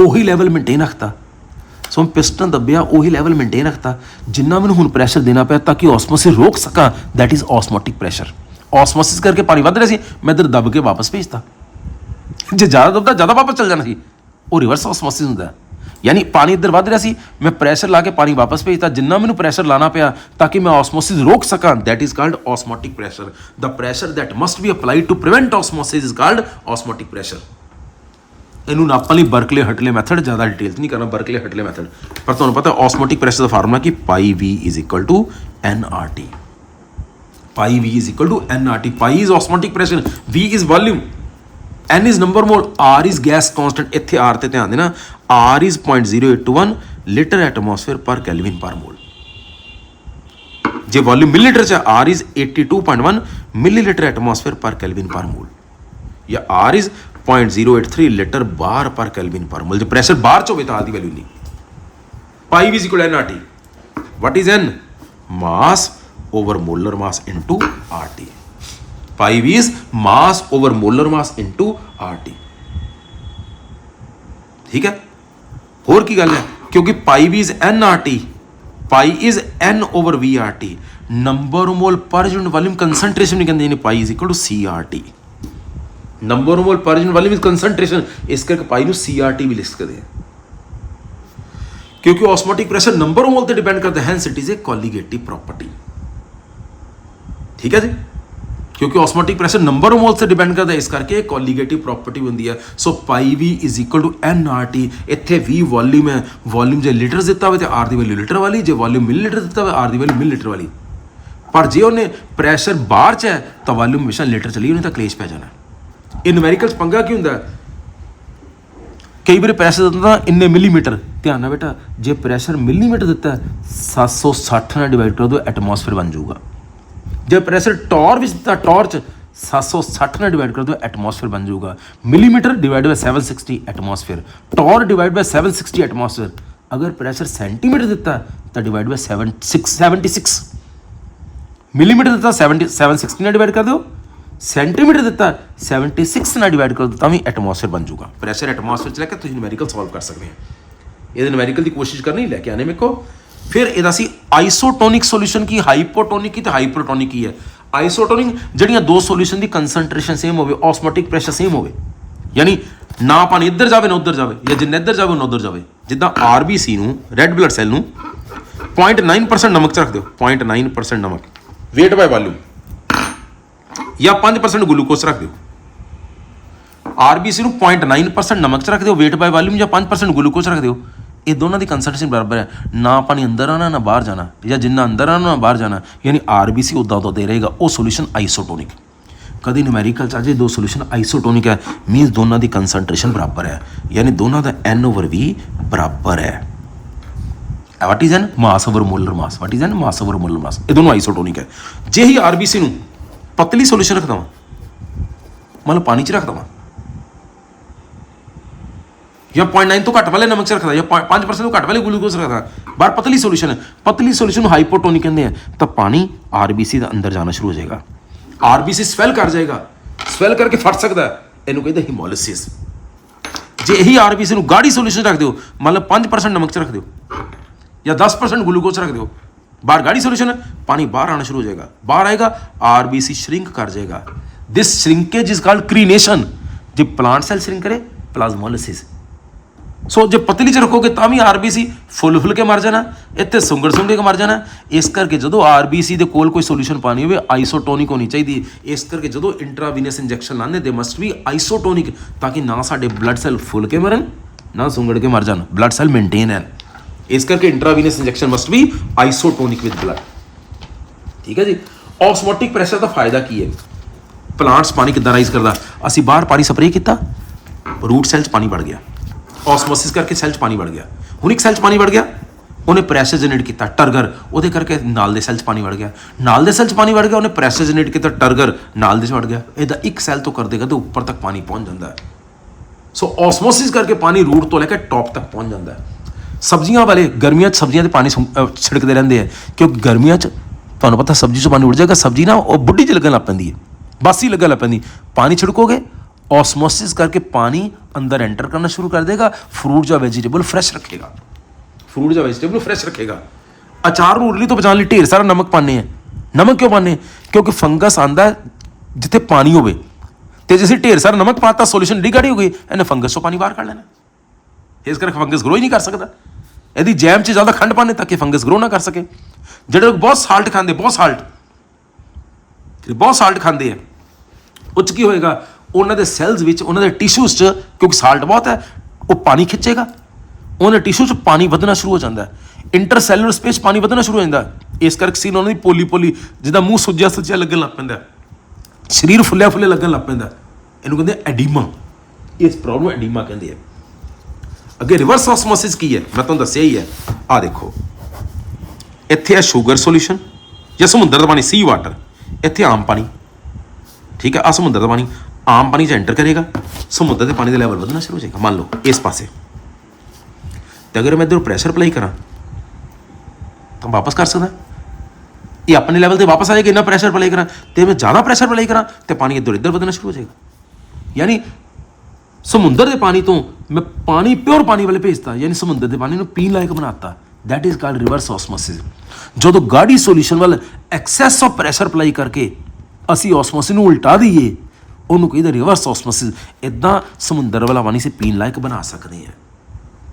उही लेवल मेनटेन रखता। सो पिस्टन दबिया उही लैवल मेनटेन रखता जिन्ना मैंने हुण प्रैशर देना पाया ताकि ऑस्मोसिस रोक सका, that is osmotic pressure. Osmosis करके पानी वध रहा सी, मैं इधर दब के वापस भेजता, जे ज़्यादा दबदा ज़्यादा वापस चल जाना सी, वो रिवर्स ऑस्मोसिस हुंदा है। यानी पानी इधर वध रहा सी, मैं प्रैशर ला के पानी वापस भेजता जिन्ना मैंने प्रैशर लाना पाया ताकि मैं ऑस्मोसिस रोक सका, that is called osmotic pressure. The pressure that must be applied to prevent osmosis is called osmotic pressure. ਇਹਨੂੰ ਨਾਪਣ ਲਈ ਬਰਕਲੇ ਹਟਲੇ ਮੈਥਡ, ਜ਼ਿਆਦਾ ਡਿਟੇਲ 'ਚ ਨਹੀਂ ਕਰਨਾ, ਬਰਕਲੇ ਹਟਲੇ ਮੈਥਡ। ਪਰ ਤੁਹਾਨੂੰ ਪਤਾ ਔਸਮੋਟਿਕ ਪ੍ਰੈਸ਼ਰ ਦਾ ਫਾਰਮੂਲਾ ਕਿ pi V is equal to NRT। Pi V is equal to NRT। Pi is osmotic pressure, V is volume, N is number mole, R is gas constant. ਇੱਥੇ R ਤੇ ਧਿਆਨ ਦੇਣਾ, R is 0.081 litre atmosphere per kelvin per mole. ਜੇ volume millilitre 'ਚ R is 82.1 millilitre atmosphere per kelvin per mole, ਜਾਂ R is 0.083 litre bar per kelvin पर मोल। जो pressure बार च होवे तां दी वैल्यू नहीं। Pi V is equal to NRT। What is N? Mass over molar mass into RT। Pi V is mass over molar mass into RT। ठीक है, होर की गल है, क्योंकि pi V is NRT, pi is N over VRT। Number mole per unit volume concentration नहीं कहते, pi is equal to CRT। Number mole per unit volume is concentration, इस करके पाई ਨੂੰ CRT भी लिख सकते हैं, क्योंकि ऑस्मोटिक प्रेशर नंबर मोल ते डिपेंड करता है, hence it is a colligative property. ठीक है जी, क्योंकि ऑस्मोटिक प्रेशर नंबर मोल से डिपेंड करता है, इस करके कोलिगेटिव प्रॉपर्टी होंदी है। So pi V is equal to NRT। इत्थे V वॉल्यूम है, वॉल्यूम जे लीटर दिता हो तो R की वैल्यू लीटर वाली, जे वॉल्यूम मिलीलीटर दिता हो R की वैल्यू मिलीलीटर वाली। पर जे उन्हें प्रेशर बाहर च है तो वॉल्यूम हमेशा लीटर चली, उन्हें तो कलेश पै जाना। ਇਹ ਨੂਮੈਰੀਕਲਸ ਪੰਗਾ ਕੀ ਹੁੰਦਾ, ਕਈ ਵਾਰ ਪ੍ਰੈਸ਼ਰ ਦਿੰਦਾ ਇੰਨੇ ਮਿਲੀਮੀਟਰ, ਧਿਆਨ ਨਾਲ ਬੇਟਾ, ਜੇ ਪ੍ਰੈਸ਼ਰ ਮਿਲੀਮੀਟਰ ਦਿੱਤਾ 760 ਨਾਲ ਡਿਵਾਈਡ ਕਰ ਦਿਓ ਐਟਮੋਸਫੇਅਰ ਬਣ ਜਾਊਗਾ। ਜੇ ਪ੍ਰੈਸ਼ਰ ਟੌਰ ਵਿੱਚ ਦਿੱਤਾ, ਟੌਰ 'ਚ 760 ਨਾਲ ਡਿਵਾਈਡ ਕਰ ਦਿਓ ਐਟਮੋਸਫੇਅਰ ਬਣ ਜਾਊਗਾ। ਮਿਲੀਮੀਟਰ ਡਿਵਾਈਡ ਬਾਈ 760 ਐਟਮੋਸਫੇਅਰ, ਟੌਰ ਡਿਵਾਈਡ ਬਾਈ 760 ਐਟਮੋਸਫੇਅਰ। ਅਗਰ ਪ੍ਰੈਸ਼ਰ ਸੈਂਟੀਮੀਟਰ ਦਿੱਤਾ ਤਾਂ ਡਿਵਾਈਡ ਬਾਈ 76 ਮਿਲੀਮੀਟਰ ਦਿੱਤਾ 760 ਨਾਲ ਡਿਵਾਈਡ ਕਰ ਦਿਓ, ਸੈਂਟੀਮੀਟਰ ਦਿੱਤਾ 76 ਨਾਲ ਡਿਵਾਈਡ ਕਰ ਦਿਓ ਤਾਂ ਵੀ ਐਟਮੋਸਫੇਅਰ ਬਣ ਜਾਊਗਾ। ਪ੍ਰੈਸ਼ਰ ਐਟਮੋਸਫੇਅਰ 'ਚ ਲੈ ਕੇ ਤੁਸੀਂ ਨੂਮੈਰੀਕਲ ਸੋਲਵ ਕਰ ਸਕਦੇ ਹੋ। ਇਹਦੇ ਨੂਮੈਰੀਕਲ ਦੀ ਕੋਸ਼ਿਸ਼ ਕਰਨੀ, ਲੈ ਕੇ ਆਨੇ ਮੇਰੇ ਕੋ। ਫਿਰ ਇਹਦਾ ਸੀ ਆਈਸੋਟੋਨਿਕ ਸੋਲੂਸ਼ਨ ਕੀ, ਹਾਈਪੋਟੋਨਿਕ ਕੀ ਤੇ ਹਾਈਪਰਟੋਨਿਕ ਕੀ ਹੈ। ਆਈਸੋਟੋਨਿਕ ਜਿਹੜੀਆਂ ਦੋ ਸੋਲੂਸ਼ਨ ਦੀ ਕੰਸਨਟ੍ਰੇਸ਼ਨ ਸੇਮ ਹੋਵੇ, ਔਸਮੋਟਿਕ ਪ੍ਰੈਸ਼ਰ ਸੇਮ ਹੋਵੇ, ਯਾਨੀ ਨਾ ਪਾਣੀ ਇੱਧਰ ਜਾਵੇ ਨਾ ਉੱਧਰ ਜਾਵੇ, ਜਾਂ ਜਿੰਨਾ ਇੱਧਰ ਜਾਵੇ ਨਾ ਉੱਧਰ ਜਾਵੇ। ਜਿੱਦਾਂ RBC ਨੂੰ, ਰੈੱਡ ਬਲੱਡ ਸੈੱਲ ਨੂੰ 0.9% ਨਮਕ 'ਚ ਰੱਖ ਦਿਓ, 0.9% ਨਮਕ ਵੇਟ ਬਾय ਵॉल्यूम, ਜਾਂ 5% ਗਲੂਕੋਜ਼ ਰੱਖ ਦਿਓ। RBC ਨੂੰ 0.9% ਨਮਕ 'ਚ ਰੱਖ ਦਿਓ ਵੇਟ ਬਾय ਵॉल्यूम, ਜਾਂ 5% ਗਲੂਕੋਜ਼ ਰੱਖ ਦਿਓ। ਇਹ ਦੋਨਾਂ ਦੀ ਕੰਸਨਟ੍ਰੇਸ਼ਨ ਬਰਾਬਰ ਹੈ, ਨਾ ਪਾਣੀ ਅੰਦਰ ਆਉਣਾ ਨਾ ਬਾਹਰ ਜਾਣਾ, ਜਾਂ ਜਿੰਨਾ ਅੰਦਰ ਆਉਣਾ ਨਾ ਬਾਹਰ ਜਾਣਾ, ਯਾਨੀ RBC ਉੱਦਾਂ ਦੇ ਰਹੇਗਾ। ਉਹ ਸੋਲੂਸ਼ਨ ਆਈਸੋਟੋਨਿਕ। ਕਦੀ ਨੂਮੈਰੀਕਲ 'ਚ ਅਜੇ ਦੋ ਸੋਲੂਸ਼ਨ ਆਈਸੋਟੋਨਿਕ ਹੈ, ਮੀਨਸ ਦੋਨਾਂ ਦੀ ਕੰਸਨਟ੍ਰੇਸ਼ਨ ਬਰਾਬਰ ਹੈ, ਯਾਨੀ ਦੋਨਾਂ ਦਾ N/V ਬਰਾਬਰ ਹੈ। What is N mass over molar mass, what is N mass over molar mass. ਇਹ ਦੋਨੋਂ ਆਈਸੋਟੋਨਿਕ ਹੈ। ਜੇ ਹੀ RBC ਨੂੰ ਪਤਲੀ ਸੋਲੂਸ਼ਨ ਰੱਖਦਾ ਵਾਂ, ਮਤਲਬ ਪਾਣੀ 'ਚ ਰੱਖਦਾ ਵਾਂ, ਜਾਂ 0.9 ਤੋਂ ਘੱਟ ਵਾਲੇ ਨਮਕ 'ਚ ਰੱਖਦਾ, ਜਾਂ 5% ਤੋਂ ਘੱਟ ਵਾਲੇ ਗਲੂਕੋਜ਼ ਰੱਖਦਾ। ਬਾਹਰ ਪਤਲੀ ਸੋਲੂਸ਼ਨ ਹੈ, ਪਤਲੀ ਸੋਲੂਸ਼ਨ ਨੂੰ ਹਾਈਪੋਟੋਨਿਕ ਕਹਿੰਦੇ ਆ। ਤਾਂ ਪਾਣੀ ਆਰਬੀਸੀ ਦਾ ਅੰਦਰ ਜਾਣਾ ਸ਼ੁਰੂ ਹੋ ਜਾਏਗਾ, ਆਰਬੀਸੀ ਸਵੈਲ ਕਰ ਜਾਏਗਾ, ਸਵੈਲ ਕਰਕੇ ਫਟ ਸਕਦਾ, ਇਹਨੂੰ ਕਹਿੰਦੇ ਹੀਮੋਲਿਸਿਸ। ਜੇ ਇਹੀ ਆਰਬੀਸੀ ਨੂੰ ਗਾੜੀ ਸੋਲੂਸ਼ਨ ਰੱਖ ਦਿਓ, ਮੰਨ ਲਓ 5% ਨਮਕ 'ਚ ਰੱਖ ਦਿਓ ਜਾਂ 10% ਗਲੂਕੋਜ਼ ਰੱਖ ਦਿਓ, ਬਾਹਰ ਗਾੜੀ ਸੋਲੂਸ਼ਨ ਹੈ, ਪਾਣੀ ਬਾਹਰ ਆਣਾ ਸ਼ੁਰੂ ਹੋ ਜਾਏਗਾ, ਬਾਹਰ ਆਏਗਾ, ਆਰਬੀਸੀ श्रिंक कर जाएगा। This shrinkage is called crenation. जो प्लांट सेल श्रिंक करे प्लाज्मोलिसिस। सो जो पतली च रखोगे ਤਾਂ ਵੀ ਆਰਬੀਸੀ ਫੁੱਲ ਕੇ ਮਰ ਜਾਣਾ, ਇੱਥੇ ਸੁੰਗੜ ਕੇ ਮਰ ਜਾਣਾ। ਇਸ ਕਰਕੇ ਜਦੋਂ ਆਰਬੀਸੀ ਦੇ ਕੋਲ ਕੋਈ ਸੋਲੂਸ਼ਨ ਪਾਣੀ ਹੋਵੇ ਆਈਸੋਟੋਨਿਕ ਹੋਣੀ ਚਾਹੀਦੀ। ਇਸ ਕਰਕੇ ਜਦੋਂ ਇੰਟਰਾਵੀਨਸ ਇੰਜੈਕਸ਼ਨ ਲਾਉਂਦੇ ਦੇ ਮਸਟ ਵੀ ਆਈਸੋਟੋਨਿਕ, ਤਾਂ ਕਿ ਨਾ ਸਾਡੇ ਬਲੱਡ ਸੈੱਲ ਫੁੱਲ ਕੇ ਮਰਨ ਨਾ ਸੁੰਗੜ ਕੇ ਮਰ ਜਾਣ, ਬਲੱਡ ਸੈੱਲ ਮੇਨਟੇਨ ਹੈ। ਇਸ ਕਰਕੇ intravenous injection must be isotonic with blood. ਠੀਕ ਹੈ ਜੀ। ਔਸਮੋਟਿਕ ਪ੍ਰੈਸ਼ਰ ਦਾ ਫਾਇਦਾ ਕੀ ਹੈ? ਪਲਾਂਟਸ ਪਾਣੀ ਕਿੱਦਾਂ ਰਾਈਜ਼ ਕਰਦਾ? ਅਸੀਂ ਬਾਹਰ ਪਾਣੀ ਸਪਰੇਅ ਕੀਤਾ, ਰੂਟ ਸੈੱਲ 'ਚ ਪਾਣੀ ਵੜ ਗਿਆ, ਔਸਮੋਸਿਸ ਕਰਕੇ ਸੈੱਲ 'ਚ ਪਾਣੀ ਵੜ ਗਿਆ। ਹੁਣ ਇੱਕ ਸੈੱਲ 'ਚ ਪਾਣੀ ਵੜ ਗਿਆ, ਉਹਨੇ ਪ੍ਰੈਸ਼ਰ ਜਨਰੇਟ ਕੀਤਾ, ਟਰਗਰ, ਉਹਦੇ ਕਰਕੇ ਨਾਲ ਦੇ ਸੈੱਲ 'ਚ ਪਾਣੀ ਵੜ ਗਿਆ, ਨਾਲ ਦੇ ਸੈੱਲ 'ਚ ਪਾਣੀ ਵੜ ਗਿਆ, ਉਹਨੇ ਪ੍ਰੈਸ਼ਰ ਜਨਰੇਟ ਕੀਤਾ, ਟਰਗਰ, ਨਾਲ ਦੇ 'ਚ ਵੜ ਗਿਆ। ਇਹਦਾ ਇੱਕ ਸੈੱਲ ਤੋਂ ਕਰ ਦੇਗਾ ਤਾਂ ਉੱਪਰ ਤੱਕ ਪਾਣੀ ਪਹੁੰਚ ਜਾਂਦਾ ਹੈ। ਸੋ ਔਸਮੋਸਿਸ ਕਰਕੇ ਪਾਣੀ ਰੂਟ ਤੋਂ ਲੈ ਕੇ ਟੌਪ ਤੱਕ ਪਹੁੰਚ ਜਾਂਦਾ ਹੈ। ਸਬਜ਼ੀਆਂ ਵਾਲੇ ਗਰਮੀਆਂ 'ਚ ਸਬਜ਼ੀਆਂ 'ਤੇ ਪਾਣੀ ਛਿੜਕਦੇ ਰਹਿੰਦੇ ਆ, ਕਿਉਂਕਿ ਗਰਮੀਆਂ 'ਚ ਤੁਹਾਨੂੰ ਪਤਾ ਸਬਜ਼ੀ 'ਚ ਪਾਣੀ ਉੱਡ ਜਾਏਗਾ, ਸਬਜ਼ੀ ਨਾ ਉਹ ਬੁੱਢੀ 'ਚ ਲੱਗਣ ਲੱਗ ਪੈਂਦੀ ਹੈ, ਬਾਸੀ ਲੱਗਣ ਲੱਗ ਪੈਂਦੀ। ਪਾਣੀ ਛਿੜਕੋਗੇ, ऑस्मोसिस करके पानी अंदर एंटर करना शुरू कर देगा, फ्रूट या वेजिटेबल फ्रेश रखेगा, फ्रूट या वेजिटेबल फ्रेश रखेगा। अचार ਨੂੰ ਉਰਲੀ ਤੋਂ ਬਚਾਉਣ ਲਈ ਢੇਰ ਸਾਰਾ ਨਮਕ ਪਾਉਂਦੇ ਆ। ਨਮਕ ਕਿਉਂ ਪਾਉਂਦੇ? ਕਿਉਂਕਿ ਫੰਗਸ ਆਂਦਾ ਜਿੱਥੇ ਪਾਣੀ ਹੋਵੇ, ਤੇ ਜੇ ਅਸੀਂ ਢੇਰ ਸਾਰਾ ਨਮਕ ਪਾਤਾ ਸੋਲੂਸ਼ਨ ਡੀ ਗਾੜੀ ਹੋ ਗਈ, ਇਹਨੇ ਫੰਗਸ ਤੋਂ ਪਾਣੀ ਬਾਹਰ ਕੱਢ ਲੈਣਾ। ਇਸ ਕਰਕੇ ਫੰਗਸ ਗਰੋ ਹੀ ਨਹੀਂ ਕਰ ਸਕਦਾ। ਇਹਦੀ ਜੈਮ 'ਚ ਜ਼ਿਆਦਾ ਖੰਡ ਪਾਉਂਦੇ ਤਾਂ ਕਿ ਫੰਗਸ ਗਰੋ ਨਾ ਕਰ ਸਕੇ। ਜਿਹੜੇ ਲੋਕ ਬਹੁਤ ਸਾਲਟ ਖਾਂਦੇ, ਬਹੁਤ ਸਾਲਟ ਖਾਂਦੇ ਆ, ਉਹ 'ਚ ਕੀ ਹੋਏਗਾ? ਉਹਨਾਂ ਦੇ ਸੈਲਸ ਵਿੱਚ, ਉਹਨਾਂ ਦੇ ਟਿਸ਼ੂਜ਼ 'ਚ, ਕਿਉਂਕਿ ਸਾਲਟ ਬਹੁਤ ਹੈ, ਉਹ ਪਾਣੀ ਖਿੱਚੇਗਾ, ਉਹਨਾਂ ਦੇ ਟਿਸ਼ੂ 'ਚ ਪਾਣੀ ਵਧਣਾ ਸ਼ੁਰੂ ਹੋ ਜਾਂਦਾ, ਇੰਟਰਸੈਲੂਲਰ ਸਪੇਸ ਪਾਣੀ ਵਧਣਾ ਸ਼ੁਰੂ ਹੋ ਜਾਂਦਾ। ਇਸ ਕਰਕੇ ਸੀ ਉਹਨਾਂ ਦੀ ਪੋਲੀ ਜਿੱਦਾਂ ਮੂੰਹ ਸੁੱਜਿਆ ਲੱਗਣ ਲੱਗ ਪੈਂਦਾ, ਸਰੀਰ ਫੁੱਲਿਆ ਲੱਗਣ ਲੱਗ ਪੈਂਦਾ, ਇਹਨੂੰ ਕਹਿੰਦੇ ਐਡੀਮਾ। ਇਸ ਪ੍ਰੋਬਲਮ ਐਡੀਮਾ ਕਹਿੰਦੇ ਆ। ਅੱਗੇ ਰਿਵਰਸ ਔਸਮੋਸਿਸ ਕੀ ਹੈ? ਮੈਂ ਤੁਹਾਨੂੰ ਦੱਸਿਆ ਹੀ ਹੈ। ਆਹ ਦੇਖੋ, ਇੱਥੇ ਹੈ ਸ਼ੂਗਰ ਸੋਲੂਸ਼ਨ ਜਾਂ ਸਮੁੰਦਰ ਦਾ ਪਾਣੀ, ਸੀ ਵਾਟਰ, ਇੱਥੇ ਆਮ ਪਾਣੀ। ਠੀਕ ਹੈ, ਆਹ ਸਮੁੰਦਰ ਦਾ ਪਾਣੀ ਆਮ ਪਾਣੀ 'ਚ ਐਂਟਰ ਕਰੇਗਾ, ਸਮੁੰਦਰ ਦੇ ਪਾਣੀ ਦਾ ਲੈਵਲ ਵਧਣਾ ਸ਼ੁਰੂ ਹੋ ਜਾਏਗਾ। ਮੰਨ ਲਓ ਇਸ ਪਾਸੇ, ਤੇ ਅਗਰ ਮੈਂ ਇੱਧਰ ਪ੍ਰੈਸ਼ਰ ਅਪਲਾਈ ਕਰਾਂ ਤਾਂ ਵਾਪਸ ਕਰ ਸਕਦਾ, ਇਹ ਆਪਣੇ ਲੈਵਲ 'ਤੇ ਵਾਪਸ ਆ ਜਾਏਗਾ। ਇੰਨਾ ਪ੍ਰੈਸ਼ਰ ਅਪਲਾਈ ਕਰਾਂ ਤੇ ਮੈਂ ਜ਼ਿਆਦਾ ਪ੍ਰੈਸ਼ਰ ਅਪਲਾਈ ਕਰਾਂ ਤੇ ਪਾਣੀ ਇੱਧਰ ਵਧਣਾ ਸ਼ੁਰੂ ਹੋ ਜਾਏਗਾ। ਯਾਨੀ ਸਮੁੰਦਰ ਦੇ ਪਾਣੀ ਤੋਂ ਮੈਂ ਪਾਣੀ ਪਿਓਰ ਪਾਣੀ ਵਾਲੇ ਭੇਜਤਾ, ਯਾਨੀ ਸਮੁੰਦਰ ਦੇ ਪਾਣੀ ਨੂੰ ਪੀਣ ਲਾਇਕ ਬਣਾਤਾ। That is called reverse osmosis. ਜਦੋਂ ਗਾੜੀ ਸੋਲੂਸ਼ਨ ਵੱਲ ਐਕਸੈਸ ਆਫ ਪ੍ਰੈਸ਼ਰ ਅਪਲਾਈ ਕਰਕੇ ਅਸੀਂ ਔਸਮੋਸਿਸ ਨੂੰ ਉਲਟਾ ਦਈਏ, ਉਹਨੂੰ ਕਹਿੰਦੇ ਰਿਵਰਸ ਔਸਮੋਸਿਸ। ਇੱਦਾਂ ਸਮੁੰਦਰ ਵਾਲਾ ਪਾਣੀ ਸੇ ਪੀਣ ਲਾਇਕ ਬਣਾ ਸਕਦੇ ਹਾਂ।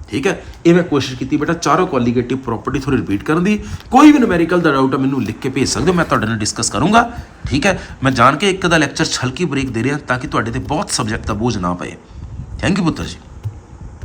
ਠੀਕ ਹੈ, ਇਹ ਮੈਂ ਕੋਸ਼ਿਸ਼ ਕੀਤੀ ਬੇਟਾ ਚਾਰੋਂ ਕੁਆਲੀਟੇਟਿਵ ਪ੍ਰੋਪਰਟੀ ਥੋੜ੍ਹੀ ਰਿਪੀਟ ਕਰਨ ਦੀ। ਕੋਈ ਵੀ ਨੂਮੈਰੀਕਲ ਦਾ ਡਾਊਟ ਹੈ ਮੈਨੂੰ ਲਿਖ ਕੇ ਭੇਜ ਸਕਦੇ ਹੋ, ਮੈਂ ਤੁਹਾਡੇ ਨਾਲ ਡਿਸਕਸ ਕਰੂੰਗਾ। ਠੀਕ ਹੈ, ਮੈਂ ਜਾਣ ਕੇ ਇੱਕ ਦਾ ਲੈਕਚਰ ਹਲਕੀ ਬ੍ਰੇਕ ਦੇ ਰਿਹਾ ਤਾਂ ਕਿ ਤੁਹਾਡੇ ਤੇ ਬਹੁਤ ਸਬਜੈਕਟ ਦਾ ਬੋਝ ਨਾ ਪਏ। ਥੈਂਕ ਯੂ ਪੁੱਤਰ ਜੀ।